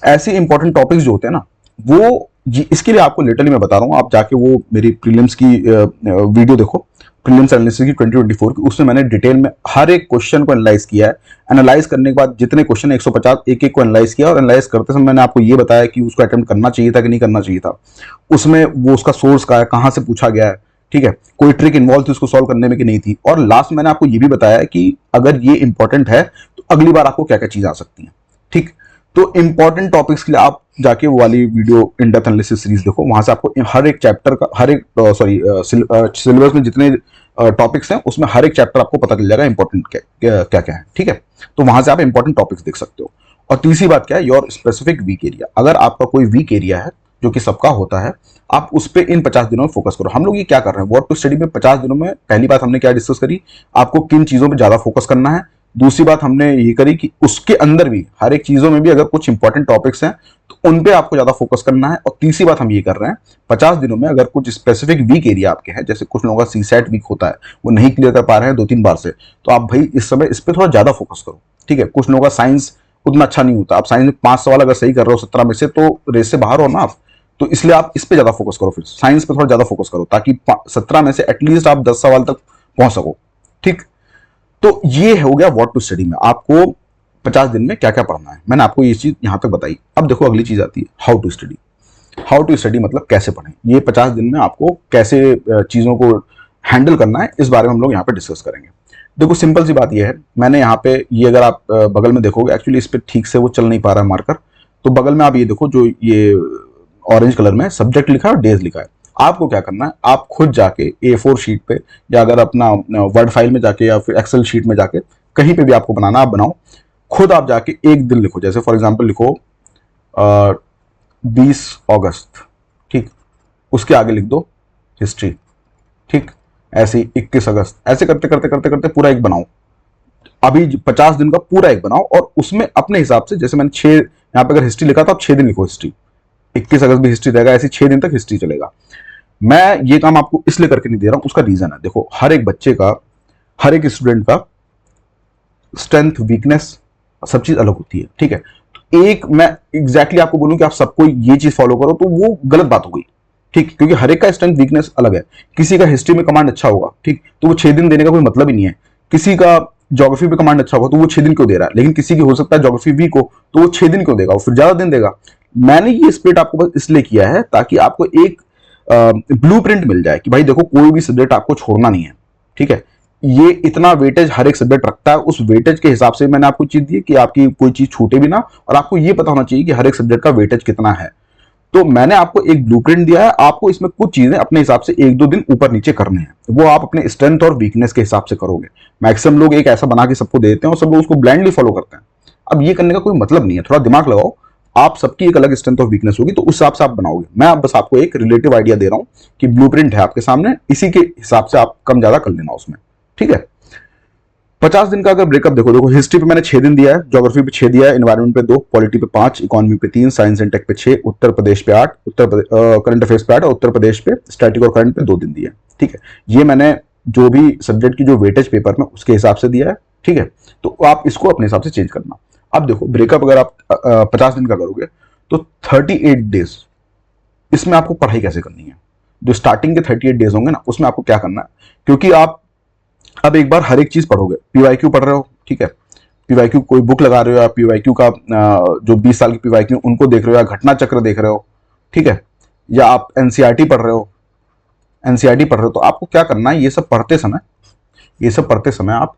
ऐसे इंपॉर्टेंट टॉपिक्स जो होते हैं ना वो इसके लिए आपको लिटरली मैं बता रहा हूँ, आप जाके वो मेरी प्रीलिम्स की वीडियो देखो, प्रीलिम्स एनालिसिस की 2024 की, उसमें मैंने डिटेल में हर एक क्वेश्चन को एनालाइज किया है। एनालाइज करने के बाद जितने क्वेश्चन 150 एक एक को एनालाइज किया, और एनालाइज करते समय मैंने आपको ये बताया कि उसको अटेम्प्ट करना चाहिए था कि नहीं करना चाहिए था, उसमें वो उसका सोर्स का है, कहाँ से पूछा गया है, ठीक है, कोई ट्रिक इन्वॉल्व थी उसको सॉल्व करने में कि नहीं थी, और लास्ट मैंने आपको ये भी बताया कि अगर ये इंपॉर्टेंट है तो अगली बार आपको क्या क्या चीज आ सकती है, ठीक। तो इंपॉर्टेंट टॉपिक्स के लिए आप जाके वो वाली video in depth analysis series देखो, वहां से आपको हर एक चैप्टर का, हर एक सिलेबस में जितने टॉपिक्स हैं उसमें हर एक चैप्टर आपको पता चल जाएगा इंपॉर्टेंट क्या क्या है, ठीक है। तो वहां से आप इंपॉर्टेंट टॉपिक्स देख सकते हो। और तीसरी बात क्या है, योर स्पेसिफिक वीक एरिया, अगर आपका कोई वीक एरिया है जो कि सबका होता है, आप उस पर इन 50 दिनों में फोकस करो। हम लोग ये क्या कर रहे हैं, व्हाट टू स्टडी में 50 दिनों में पहली बात हमने क्या डिस्कस करी, आपको किन चीजों पर ज्यादा फोकस करना है। दूसरी बात हमने ये करी कि उसके अंदर भी हर एक चीजों में भी अगर कुछ इंपॉर्टेंट टॉपिक्स हैं तो उन पे आपको ज्यादा फोकस करना है। और तीसरी बात हम ये कर रहे हैं 50 दिनों में अगर कुछ स्पेसिफिक वीक एरिया आपके हैं, जैसे कुछ लोगों का सीसैट वीक होता है, वो नहीं क्लियर कर पा रहे हैं 2-3 बार से, तो आप भाई इस समय इस पर थोड़ा ज्यादा फोकस करो, ठीक है। कुछ लोगों का साइंस उतना अच्छा नहीं होता, आप साइंस में 5 सवाल अगर सही कर रहे हो 17 में से, तो रेस से बाहर हो ना आप, तो इसलिए आप इस पे ज्यादा फोकस करो, फिर साइंस पे थोड़ा ज्यादा फोकस करो, ताकि 17 में से एटलीस्ट आप 10 सवाल तक पहुंच सको, ठीक। तो ये हो गया व्हाट टू स्टडी में आपको 50 दिन में क्या क्या पढ़ना है, मैंने आपको ये चीज यहां तक बताई। अब देखो अगली चीज आती है how to study. How to study मतलब कैसे पढ़ें, ये 50 दिन में आपको कैसे चीजों को हैंडल करना है, इस बारे में हम लोग यहाँ पे डिस्कस करेंगे। देखो सिंपल सी बात ये है, मैंने यहाँ पे ये अगर आप बगल में देखोगे, एक्चुअली इस पर ठीक से वो चल नहीं पा रहा है मार्कर, तो बगल में आप ये देखो जो ये ऑरेंज कलर में सब्जेक्ट लिखा है और डेज लिखा है। आपको क्या करना है, आप खुद जाके A4 शीट पे या अगर अपना वर्ड फाइल में जाके या फिर एक्सेल शीट में जाके कहीं पे भी आपको बनाना आप बनाओ, खुद आप जाके एक दिन लिखो। जैसे फॉर एग्जांपल लिखो 20 अगस्त, ठीक, उसके आगे लिख दो हिस्ट्री, ठीक, ऐसे ही 21 अगस्त, ऐसे करते करते करते करते पूरा एक बनाओ। अभी 50 दिन का पूरा एक बनाओ और उसमें अपने हिसाब से, जैसे मैंने 6 यहाँ पे अगर हिस्ट्री लिखा तो आप 6 दिन लिखो हिस्ट्री, 21 अगस्त भी हिस्ट्री रहेगा, ऐसे 6 दिन तक हिस्ट्री चलेगा। मैं ये काम आपको इसलिए करके नहीं दे रहा हूं, उसका रीजन है, देखो हर एक बच्चे का, हर एक स्टूडेंट का स्ट्रेंथ वीकनेस सब चीज अलग होती है, ठीक है। तो एक मैं एग्जैक्टली आपको बोलूं कि आप सबको ये चीज फॉलो करो तो वो गलत बात हो गई, ठीक, क्योंकि हर एक का स्ट्रेंथ वीकनेस अलग है। किसी का हिस्ट्री में कमांड अच्छा होगा, ठीक, तो वो 6 दिन देने का कोई मतलब ही नहीं है। किसी का ज्योग्राफी पे कमांड अच्छा होगा तो वो 6 दिन क्यों दे रहा है, लेकिन किसी की हो सकता है ज्योग्राफी वीक हो तो वो 6 दिन क्यों देगा, वो फिर ज्यादा दिन देगा। मैंने ये स्प्लिट आपको बस इसलिए किया है ताकि आपको एक ब्लूप्रिंट मिल जाए कि भाई देखो कोई भी सब्जेक्ट आपको छोड़ना नहीं है, ठीक है। ये इतना वेटेज हर एक सब्जेक्ट रखता है, उस वेटेज के हिसाब से मैंने आपको चीज दी कि आपकी कोई चीज छूटे भी ना, और आपको ये पता होना चाहिए कि हर एक सब्जेक्ट का वेटेज कितना है। तो मैंने आपको एक ब्लूप्रिंट दिया है, आपको इसमें कुछ चीजें अपने हिसाब से 1-2 दिन ऊपर नीचे करने हैं, वो आप अपने स्ट्रेंथ और वीकनेस के हिसाब से करोगे। मैक्सिमम लोग एक ऐसा बना के सबको देते हैं और सब लोग उसको ब्लाइंडली फॉलो करते हैं। अब ये करने का कोई मतलब नहीं है, थोड़ा दिमाग लगाओ, आप सबकी एक अलग स्ट्रेंथ और वीकनेस होगी तो उस हिसाब से आप बनाओगे। मैं अब बस आपको एक रिलेटिव आइडिया दे रहा हूं कि ब्लूप्रिंट है आपके सामने, इसी के हिसाब से आप कम ज्यादा कर लेना उसमें, ठीक है। 50 दिन का अगर ब्रेकअप देखो हिस्ट्री पे मैंने 6 दिन दिया है, ज्योग्राफी पे 6 दिया है, एनवायरमेंट पे 2, पॉलिटी पे 5, इकोनॉमी पे 3, साइंस एंड टेक पे 6, उत्तर प्रदेश पे 8, करंट अफेयर्स पे 8 और उत्तर प्रदेश पे स्टैटिक और करंट पे 2 दिन दिए, ठीक है। ये मैंने जो भी सब्जेक्ट की जो वेटेज पेपर में उसके हिसाब से दिया है, ठीक है। तो आप इसको अपने हिसाब से चेंज करना। अब देखो ब्रेकअप अगर आप 50 दिन का करोगे तो 38 डेज इसमें आपको पढ़ाई कैसे करनी है। जो स्टार्टिंग के 38 डेज होंगे ना, उसमें आपको क्या करना है, क्योंकि आप अब एक बार हर एक चीज पढ़ोगे, पीवाईक्यू पढ़ रहे हो, ठीक है, पीवाईक्यू कोई बुक लगा रहे हो या पीवाईक्यू का जो 20 साल की पीवाईक्यू उनको देख रहे हो या घटना चक्र देख रहे हो, ठीक है, या आप एनसीईआरटी पढ़ रहे हो, एनसीईआरटी पढ़ रहे हो, तो आपको क्या करना है, ये सब पढ़ते समय आप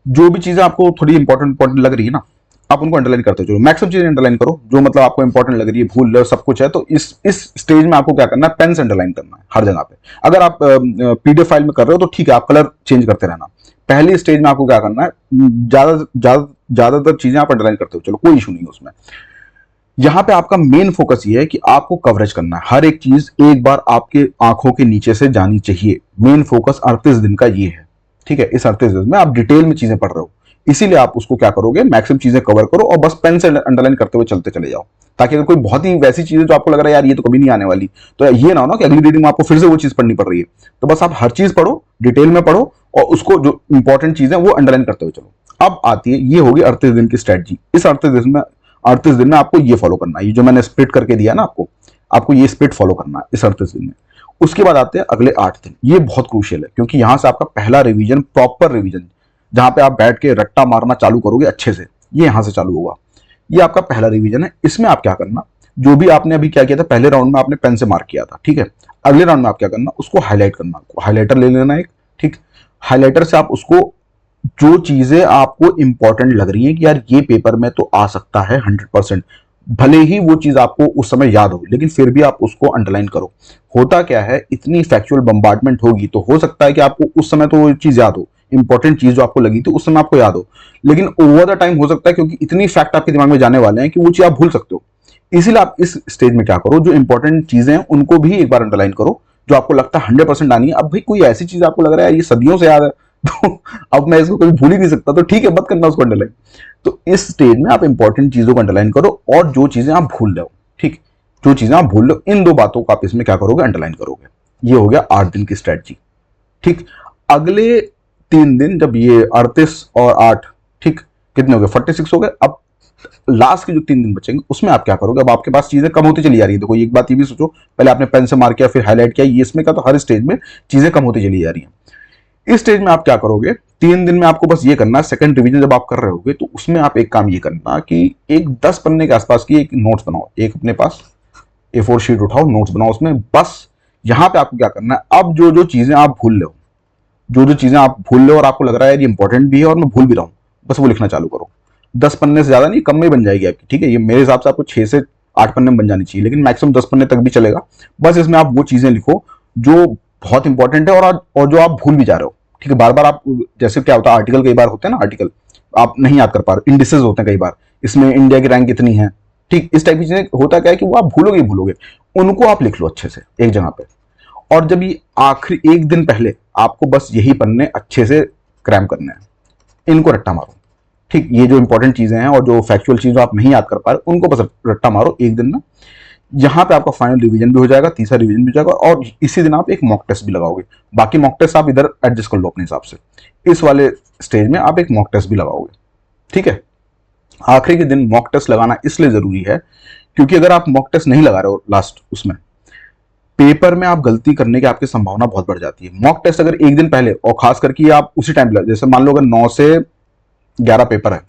जो भी चीजें आपको थोड़ी इंपॉर्टेंट लग रही है ना, आप उनको अंडरलाइन करते चलो, मैक्सिमम चीजें अंडरलाइन करो जो मतलब आपको इंपॉर्टेंट लग रही है, भूल सब कुछ है तो इस स्टेज में आपको क्या करना है, पेन से अंडरलाइन करना है हर जगह पे। अगर आप पीडीएफ फाइल में कर रहे हो तो ठीक है, आप कलर चेंज करते रहना। पहली स्टेज में आपको क्या करना है, ज्यादातर चीजें आप अंडरलाइन करते हो चलो, कोई इशू नहीं है उसमें। यहाँ पे आपका मेन फोकस ये है कि आपको कवरेज करना है, हर एक चीज एक बार आपके आंखों के नीचे से जानी चाहिए। मेन फोकस 38 दिन का ये है, ठीक है। इस 38 दिन में आप डिटेल में चीजें पढ़ रहे हो, इसीलिए आप उसको क्या करोगे, मैक्सिमम चीजें कवर करो और बस पेन से अंडरलाइन करते हुए चलते चले जाओ, ताकि अगर कोई बहुत ही वैसी चीज है जो आपको लग रहा है यार ये तो कभी नहीं आने वाली, तो ये ना हो ना कि अगली रीडिंग में आपको फिर से वो चीज पढ़नी पड़ रही है। तो बस आप हर चीज पढ़ो, डिटेल में पढ़ो और उसको जो इंपॉर्टेंट चीज है वो अंडरलाइन करते हुए चलो। अब आती है, ये होगी 38 दिन की स्ट्रेटजी। इस 38 दिन में आपको ये फॉलो करना है, ये जो मैंने स्प्लिट करके दिया ना आपको ये स्प्लिट फॉलो करना है इस 38 दिन में। उसके बाद आते हैं अगले 8 दिन। ये बहुत क्रूशियल है क्योंकि यहां से आपका पहला रिवीजन, प्रॉपर रिवीजन, जहां पे आप बैठ के रट्टा मारना चालू करोगे अच्छे से, ये यहां से चालू होगा। ये आपका पहला रिवीजन है। इसमें आप क्या करना, जो भी आपने अभी क्या किया था, पहले राउंड में आपने पेन से मार्क किया था, ठीक है। अगले राउंड में आप क्या करना, उसको हाईलाइट करना, हाईलाइटर ले लेना एक, ठीक। हाईलाइटर से आप उसको, जो चीजें आपको इंपॉर्टेंट लग रही हैं कि यार ये पेपर में तो आ सकता है 100%, भले ही वो चीज आपको उस समय याद हो, लेकिन फिर भी आप उसको अंडरलाइन करो। होता क्या है, इतनी फैक्चुअल बम्बार्डमेंट होगी तो हो सकता है कि आपको उस समय तो वो चीज याद हो, इंपॉर्टेंट चीज जो आपको लगी थी उस समय आपको याद हो, लेकिन ओवर द टाइम हो सकता है क्योंकि इतनी फैक्ट आपके दिमाग में जाने वाले हैं कि वो चीज आप भूल सकते हो। इसीलिए आप इस स्टेज में क्या करो, जो इंपॉर्टेंट चीजें हैं उनको भी एक बार अंडरलाइन करो, जो आपको लगता है 100% आनी है। अब भाई कोई ऐसी चीज आपको लग रहा है ये सदियों से याद है तो अब मैं इसको कभी भूल ही नहीं सकता, तो ठीक है, मत करना उसको अंडरलाइन। तो इस स्टेज में आप इंपॉर्टेंट चीजों को अंडरलाइन करो और जो चीजें आप भूल रहे हो, ठीक, जो चीजें आप भूल रहे हो, इन दो बातों को आप इसमें क्या करोगे, अंडरलाइन करोगे। ये हो गया 8 दिन की स्ट्रेटजी, ठीक। अगले 3 दिन, जब ये 38 और 8, ठीक, कितने हो गए, 46 हो गए। अब लास्ट के जो 3 दिन बचेंगे उसमें आप क्या करोगे, अब आपके पास चीजें कम होती चली जा रही है। देखो एक बात ये भी सोचो, पहले आपने पेन से मार किया, फिर हाईलाइट किया, ये इसमें का तो हर स्टेज में चीजें कम होती चली जा रही है। इस स्टेज में आप क्या करोगे, 3 दिन में आपको बस ये करना है, सेकंड रिवीजन जब आप कर रहे होगे तो उसमें आप एक काम ये करना कि एक 10 पन्ने के आसपास की एक नोट्स बनाओ, एक अपने पास A4 शीट उठाओ, नोट्स बनाओ उसमें। बस यहां पे आपको क्या करना है, अब जो जो चीजें आप भूल रहे हो, जो जो चीजें आप भूल रहे हो और आपको लग रहा है ये इंपॉर्टेंट भी है और मैं भूल भी रहा हूं, बस वो लिखना चालू करो। 10 पन्ने से ज्यादा नहीं, कम में बन जाएगी आपकी, ठीक है। ये मेरे हिसाब से आपको 6 से 8 पन्ने में बन जानी चाहिए, लेकिन मैक्सिमम 10 पन्ने तक भी चलेगा। बस इसमें आप वो चीजें लिखो जो बहुत इंपॉर्टेंट है और जो आप भूल भी जा रहे हो, ठीक है। बार बार आप, जैसे क्या होता है आर्टिकल, कई बार होते हैं ना आर्टिकल आप नहीं याद कर पा रहे, इंडिसेस होते हैं कई बार, इसमें इंडिया की रैंक कितनी है, ठीक, इस टाइप की चीजें। होता क्या है कि वो आप भूलोगे ही भूलोगे, उनको आप लिख लो अच्छे से एक जगह पे। और जब ये आखिरी एक दिन पहले आपको बस यही पन्ने अच्छे से क्रैम करने हैं, इनको रट्टा मारो, ठीक। ये जो इंपॉर्टेंट चीजें हैं और जो फैक्चुअल चीजें आप नहीं याद कर पा रहे उनको बस रट्टा मारो एक दिन में। यहां पे आपका फाइनल रिवीजन भी हो जाएगा, तीसरा रिवीजन भी हो जाएगा, और इसी दिन आप एक मॉक टेस्ट भी लगाओगे। बाकी मॉक टेस्ट आप इधर एडजस्ट कर लो अपने हिसाब से, इस वाले स्टेज में आप एक मॉक टेस्ट भी लगाओगे, ठीक है। आखिरी के दिन मॉक टेस्ट लगाना इसलिए जरूरी है क्योंकि अगर आप मॉक टेस्ट नहीं लगा रहे हो लास्ट, उसमें पेपर में आप गलती करने की आपकी संभावना बहुत बढ़ जाती है। मॉक टेस्ट अगर एक दिन पहले, और खास करके आप उसी टाइम, जैसे मान लो अगर 9 से 11 पेपर है,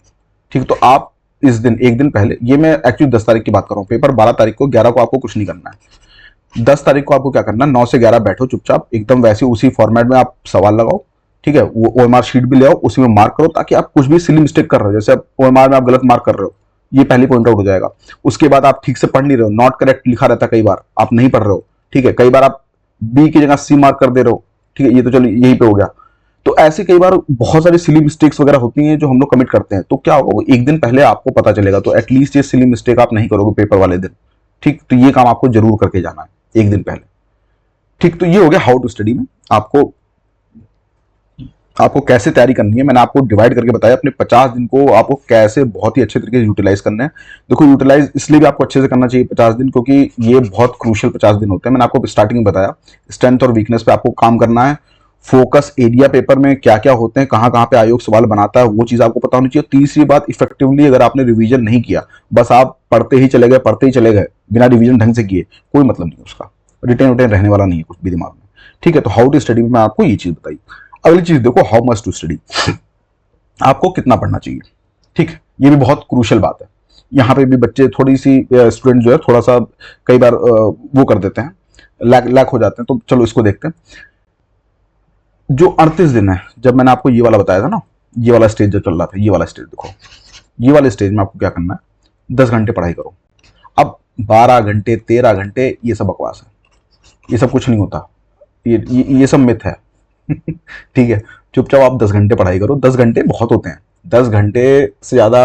ठीक, तो आप इस दिन एक दिन पहले, ये मैं एक्चुअली 10 तारीख की बात कर रहा हूं, पेपर 12 तारीख को, 11 को आपको कुछ नहीं करना है। 10 तारीख को आपको क्या करना है, 9 से 11 बैठो चुपचाप एकदम, वैसे उसी फॉर्मेट में आप सवाल लगाओ, ठीक है। वो OMR शीट भी ले आओ, उसी में मार्क करो, ताकि आप कुछ भी सिली मिस्टेक कर रहे हो, जैसे OMR में आप गलत मार्क कर रहे हो, ये पहले पॉइंट आउट हो जाएगा। उसके बाद आप ठीक से पढ़ नहीं रहे हो, नॉट करेक्ट लिखा रहता है, कई बार आप नहीं पढ़ रहे हो, ठीक है। कई बार आप बी की जगह सी मार्क कर दे रहे हो, ठीक है, ये तो चलो यही पे हो गया। तो ऐसे कई बार बहुत सारी सिली मिस्टेक्स वगैरह होती हैं जो हम लोग कमिट करते हैं, तो क्या होगा, वो एक दिन पहले आपको पता चलेगा, तो एटलीस्ट ये सिली मिस्टेक आप नहीं करोगे पेपर वाले दिन, ठीक। तो ये काम आपको जरूर करके जाना है एक दिन पहले, ठीक। तो ये हो गया हाउ टू स्टडी में आपको आपको कैसे तैयारी करनी है। मैंने आपको डिवाइड करके बताया, अपने 50 दिन को आपको कैसे बहुत ही अच्छे तरीके से यूटिलाइज करना है। देखो यूटिलाइज इसलिए भी आपको अच्छे से करना चाहिए 50 दिन, क्योंकि ये बहुत क्रूशियल 50 दिन होते हैं। मैंने आपको स्टार्टिंग में बताया, स्ट्रेंथ और वीकनेस पे आपको काम करना है। फोकस एरिया पेपर में क्या क्या होते हैं, कहाँ कहाँ पे आयोग सवाल बनाता है, वो चीज आपको पता होनी चाहिए। तीसरी बात, इफेक्टिवली अगर आपने रिवीजन नहीं किया, बस आप पढ़ते ही चले गए बिना रिवीजन ढंग से किए, कोई मतलब नहीं उसका, रिटेन उटेन रहने वाला नहीं है कुछ भी दिमाग में, ठीक है। तो हाउ टू स्टडी में मैं आपको ये चीज बताई। अगली चीज देखो, हाउ मच टू स्टडी, आपको कितना पढ़ना चाहिए, ठीक। ये भी बहुत क्रूशियल बात है। यहाँ पे भी बच्चे थोड़ी सी, स्टूडेंट जो है थोड़ा सा कई बार वो कर देते हैं, लैक हो जाते हैं। तो चलो इसको देखते हैं। जो 38 दिन है, जब मैंने आपको ये वाला बताया था ना, ये वाला स्टेज जो चल रहा था, ये वाला स्टेज देखो, ये वाले स्टेज में आपको क्या करना है, 10 घंटे पढ़ाई करो। अब 12 घंटे 13 घंटे ये सब बकवास है, ये सब कुछ नहीं होता, ये सब मिथ है ठीक है। चुपचाप आप 10 घंटे पढ़ाई करो। 10 घंटे बहुत होते हैं, 10 घंटे से ज्यादा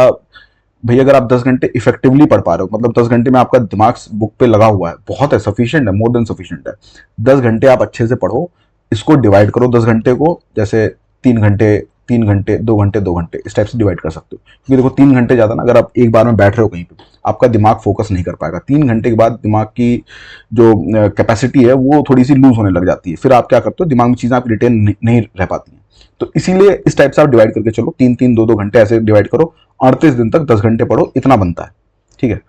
भाई अगर आप 10 घंटे इफेक्टिवली पढ़ पा रहे हो, मतलब 10 घंटे में आपका दिमाग बुक पे लगा हुआ है, बहुत है, सफिशिएंट है, मोर देन सफिशिएंट है। 10 घंटे आप अच्छे से पढ़ो, इसको डिवाइड करो 10 घंटे को, जैसे 3 घंटे 3 घंटे 2 घंटे 2 घंटे इस टाइप से डिवाइड कर सकते हो। क्योंकि देखो 3 घंटे ज़्यादा ना, अगर आप एक बार में बैठ रहे हो कहीं पे, आपका दिमाग फोकस नहीं कर पाएगा। 3 घंटे के बाद दिमाग की जो कैपेसिटी है वो थोड़ी सी लूज होने लग जाती है, फिर आप क्या करते हो, दिमाग में चीज़ें आप रिटेन नहीं रह पाती हैं। तो इसीलिए इस टाइप से आप डिवाइड करके चलो, 3 3 2 2 घंटे ऐसे डिवाइड करो, 38 दिन तक 10 घंटे पढ़ो, इतना बनता है। ठीक है,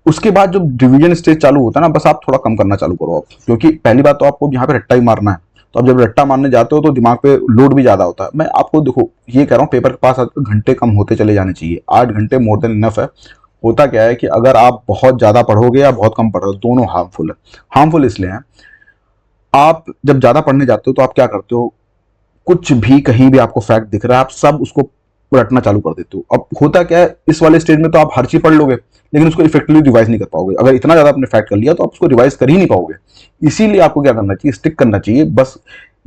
उसके बाद जो रिवीजन स्टेज चालू होता है ना, बस आप थोड़ा कम करना चालू करो आप, क्योंकि पहली बात तो आपको यहाँ पे रट्टा ही मारना है। तो आप जब रट्टा मारने जाते हो तो दिमाग पे लोड भी ज्यादा होता है। मैं आपको देखो ये कह रहा हूँ, पेपर के पास घंटे कम होते चले जाने चाहिए, 8 घंटे मोर देन इनफ है। होता क्या है कि अगर आप बहुत ज्यादा पढ़ोगे या बहुत कम पढ़ रहे हो, दोनों हार्मफुल है। हार्मफुल इसलिए है, आप जब ज्यादा पढ़ने जाते हो तो आप क्या करते हो, कुछ भी कहीं भी आपको फैक्ट दिख रहा है, आप सब उसको रटना चालू कर देते हो। अब होता क्या है, इस वाले स्टेज में तो आप हर चीज पढ़ लोगे, लेकिन उसको इफेक्टिवली रिवाइज नहीं कर पाओगे। अगर इतना ज्यादा आपने फैक्ट कर लिया तो आप उसको रिवाइज कर ही नहीं पाओगे। इसीलिए आपको क्या करना चाहिए, स्टिक करना चाहिए। बस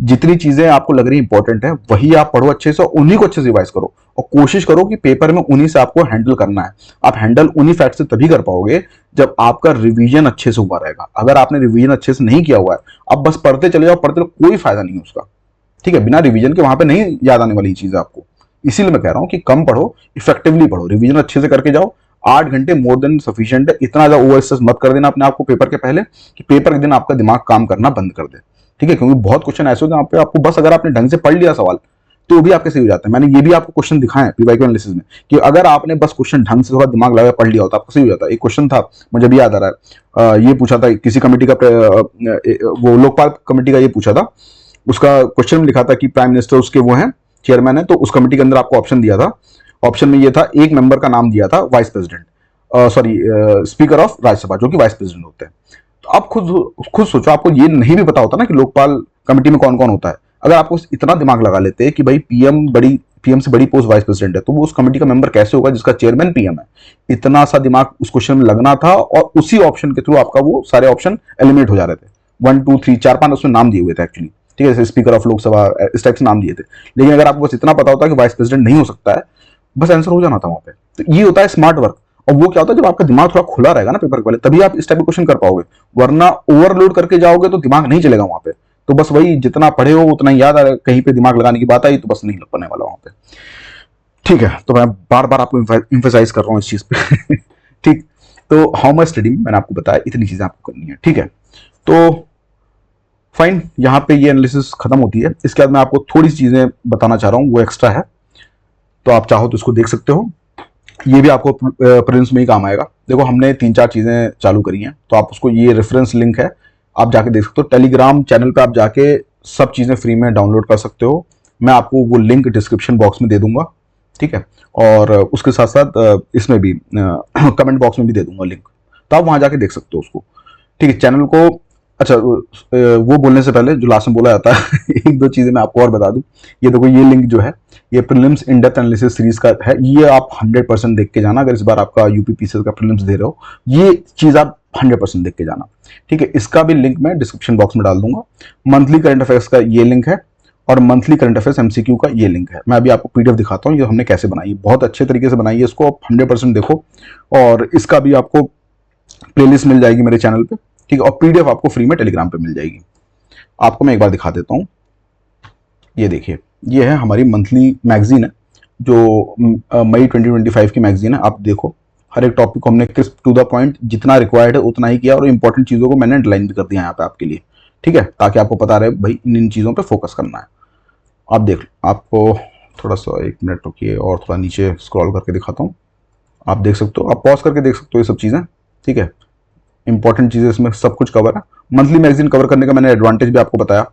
जितनी चीजें आपको लग रही इंपॉर्टेंट है वही आप पढ़ो अच्छे से, उन्हीं को अच्छे से रिवाइज करो, और कोशिश करो कि पेपर में उन्हीं से आपको हैंडल करना है। आप हैंडल उन्हीं फैक्ट से तभी कर पाओगे जब आपका रिवीजन अच्छे से हुआ रहेगा। अगर आपने रिवीजन अच्छे से नहीं किया हुआ है, आप बस पढ़ते चले जाओ, पढ़ते रहो, कोई फायदा नहीं है उसका। ठीक है, बिना रिवीजन के वहां पे नहीं याद आने वाली चीज है आपको। इसीलिए मैं कह रहा हूं कि कम पढ़ो, इफेक्टिवली पढ़ो, रिवीजन अच्छे से करके जाओ। 8 घंटे मोर देन सफिशिएंट है। इतना ज्यादा ओवर स्ट्रेस मत कर देना अपने आप को पेपर के पहले कि पेपर के दिन आपका दिमाग काम करना बंद कर दे। ठीक है, क्योंकि बहुत क्वेश्चन ऐसे होते हैं पे आपको, बस अगर आपने ढंग से पढ़ लिया सवाल तो भी आपके सही हो जाता है। मैंने ये भी आपको क्वेश्चन दिखाए हैं पीवाईक्यू एनालिसिस में, कि अगर आपने बस क्वेश्चन ढंग से थोड़ा दिमाग लगा पढ़ लिया होता, आपको सही हो जाता है। एक क्वेश्चन था, मुझे भी याद आ रहा है, ये पूछा था किसी कमेटी का, वो लोकपाल कमेटी का ये पूछा था। उसका क्वेश्चन में लिखा था कि प्राइम मिनिस्टर उसके वो हैं, चेयरमैन है, तो उस कमेटी के अंदर आपको ऑप्शन दिया था। ऑप्शन में ये था, एक मेंबर का नाम दिया था vice president, sorry speaker of Rajya Sabha, जो कि वाइस प्रेसिडेंट होते हैं। तो आप खुद सोचो, आपको ये नहीं भी पता होता ना कि लोकपाल कमेटी में कौन कौन होता है, अगर आपको इतना दिमाग लगा लेते कि भाई पीएम से बड़ी पोस्ट वाइस प्रेसिडेंट है, तो वो उस कमेटी का मेंबर कैसे होगा जिसका चेयरमैन पीएम है। इतना सा दिमाग उस क्वेश्चन में लगना था, और उसी ऑप्शन के थ्रू आपका वो सारे ऑप्शन एलिमिनेट हो जा रहे थे। 1 2 3 4 5 उसमें नाम दिए हुए थे एक्चुअली। ठीक है, जैसे स्पीकर ऑफ लोकसभा, इस टाइप से नाम दिए थे। लेकिन अगर आपको बस इतना पता होता कि वाइस प्रेसिडेंट नहीं हो सकता है, बस आंसर हो जाना था वहां पे। तो ये होता है स्मार्ट वर्क। और वो क्या होता है, जब आपका दिमाग थोड़ा खुला रहेगा ना पेपर के पहले, तभी आप इस टाइप के क्वेश्चन कर पाओगे। वरना ओवरलोड करके जाओगे तो दिमाग नहीं चलेगा वहां पे। तो बस वही, जितना पढ़े हो उतना ही याद आ रहा है, कहीं पे दिमाग लगाने की बात आई तो बस नहीं लग पाने वाला वहां पे। ठीक है, तो मैं बार बार आपको इम्फेसाइज कर रहा हूँ इस चीज पे। ठीक, तो हाउ मच स्टडी मैंने आपको बताया, इतनी चीजें आपको करनी है। ठीक है, तो फाइन, यहाँ पे ये एनालिसिस खत्म होती है। इसके बाद मैं आपको थोड़ी सी चीजें बताना चाह रहा हूँ, वो एक्स्ट्रा है, तो आप चाहो तो इसको देख सकते हो। ये भी आपको प्रिलिम्स में ही काम आएगा। देखो हमने 3 4 चीजें चालू करी हैं, तो आप उसको, ये रेफरेंस लिंक है, आप जाके देख सकते हो। टेलीग्राम चैनल पे आप जाके सब चीजें फ्री में डाउनलोड कर सकते हो। मैं आपको वो लिंक डिस्क्रिप्शन बॉक्स में दे दूंगा। ठीक है, और उसके साथ साथ इसमें भी कमेंट बॉक्स में भी दे दूंगा लिंक, तो आप वहां जाके देख सकते हो उसको। ठीक है, चैनल को, अच्छा वो बोलने से पहले जो लास्ट में बोला जाता है, एक दो चीजें मैं आपको और बता दूं। ये देखो, ये लिंक जो है, ये prelims in depth analysis series का है। ये आप 100% देख के जाना। अगर इस बार आपका यूपी पीसीएस का प्रीलिम्स दे रहे हो, ये चीज आप 100% देख के जाना। ठीक है, इसका भी लिंक मैं डिस्क्रिप्शन बॉक्स में डाल दूंगा। मंथली करंट अफेयर्स का ये लिंक है, और मंथली करंट अफेयर्स एमसीक्यू का ये लिंक है। मैं अभी आपको पीडीएफ दिखाता हूँ, ये हमने कैसे बनाई है। बहुत अच्छे तरीके से बनाई है, इसको आप 100% देखो। और इसका भी आपको प्लेलिस्ट मिल जाएगी मेरे चैनल पे। ठीक है, और पीडीएफ आपको फ्री में टेलीग्राम पे मिल जाएगी। आपको मैं एक बार दिखा देता हूँ, ये देखिए, ये है हमारी मंथली मैगजीन है, जो मई 2025 की मैगजीन है। आप देखो, हर एक टॉपिक को हमने क्रिस्प टू द पॉइंट जितना रिक्वायर्ड है उतना ही किया, और इंपॉर्टेंट चीज़ों को मैंने अंडरलाइन भी कर दिया यहाँ पे आपके लिए। ठीक है, ताकि आपको पता रहे भाई इन चीज़ों पे फोकस करना है। आप देख, आपको थोड़ा सा 1 मिनट रुकिए और थोड़ा नीचे स्क्रॉल करके दिखाता हूँ। आप देख सकते हो, आप पॉज करके देख सकते हो ये सब चीज़ें। ठीक है, इंपॉर्टेंट चीज़ें इसमें सब कुछ कवर है। मंथली मैगजीन कवर करने का मैंने एडवांटेज भी आपको बताया,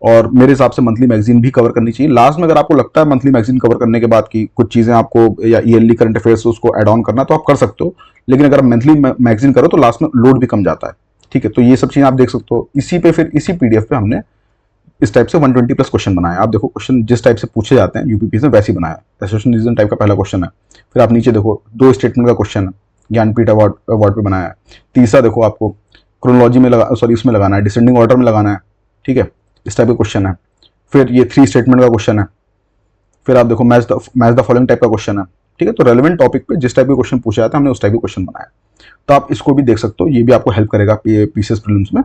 और मेरे हिसाब से मंथली मैगजीन भी कवर करनी चाहिए। लास्ट में अगर आपको लगता है मंथली मैगजीन कवर करने के बाद की कुछ चीज़ें आपको, या ईयरली करंट अफेयर्स उसको ऐड ऑन करना, तो आप कर सकते हो। लेकिन अगर मंथली मैगजीन करो तो लास्ट में लोड भी कम जाता है। ठीक है, तो ये सब चीज़ें आप देख सकते हो। इसी पे फिर इसी पीडीएफ पे हमने इस टाइप से 120+ क्वेश्चन बनाया। आप देखो, क्वेश्चन जिस टाइप से पूछे जाते हैं यूपीपीएससी में वैसे ही बनाया। एसोसिएशन रीजन टाइप का पहला क्वेश्चन है। फिर आप नीचे देखो, 2 स्टेटमेंट का क्वेश्चन है, ज्ञानपीठ अवार्ड पे बनाया है। तीसरा देखो, आपको क्रोनोलॉजी में इसमें लगाना है, डिसेंडिंग ऑर्डर में लगाना है। ठीक है, इस टाइप का क्वेश्चन है। फिर ये 3 स्टेटमेंट का क्वेश्चन है। फिर आप देखो, मैच द फॉलोइंग टाइप का क्वेश्चन है। ठीक है, तो रेलेवेंट टॉपिक पे जिस टाइप के क्वेश्चन पूछा जाता है हमने उस टाइप के क्वेश्चन बनाया, तो आप इसको भी देख सकते हो, ये भी आपको हेल्प करेगा पीसीएस प्रीलिम्स में।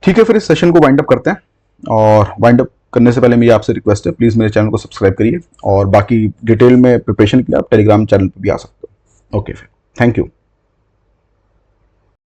ठीक है, फिर इस सेशन को वाइंड अप करते हैं, और वाइंड अप करने से पहले मेरी आपसे रिक्वेस्ट है, प्लीज़ मेरे चैनल को सब्सक्राइब करिए, और बाकी डिटेल में प्रिपरेशन के लिए आप टेलीग्राम चैनल पर भी आ सकते हो। ओके, फिर थैंक यू।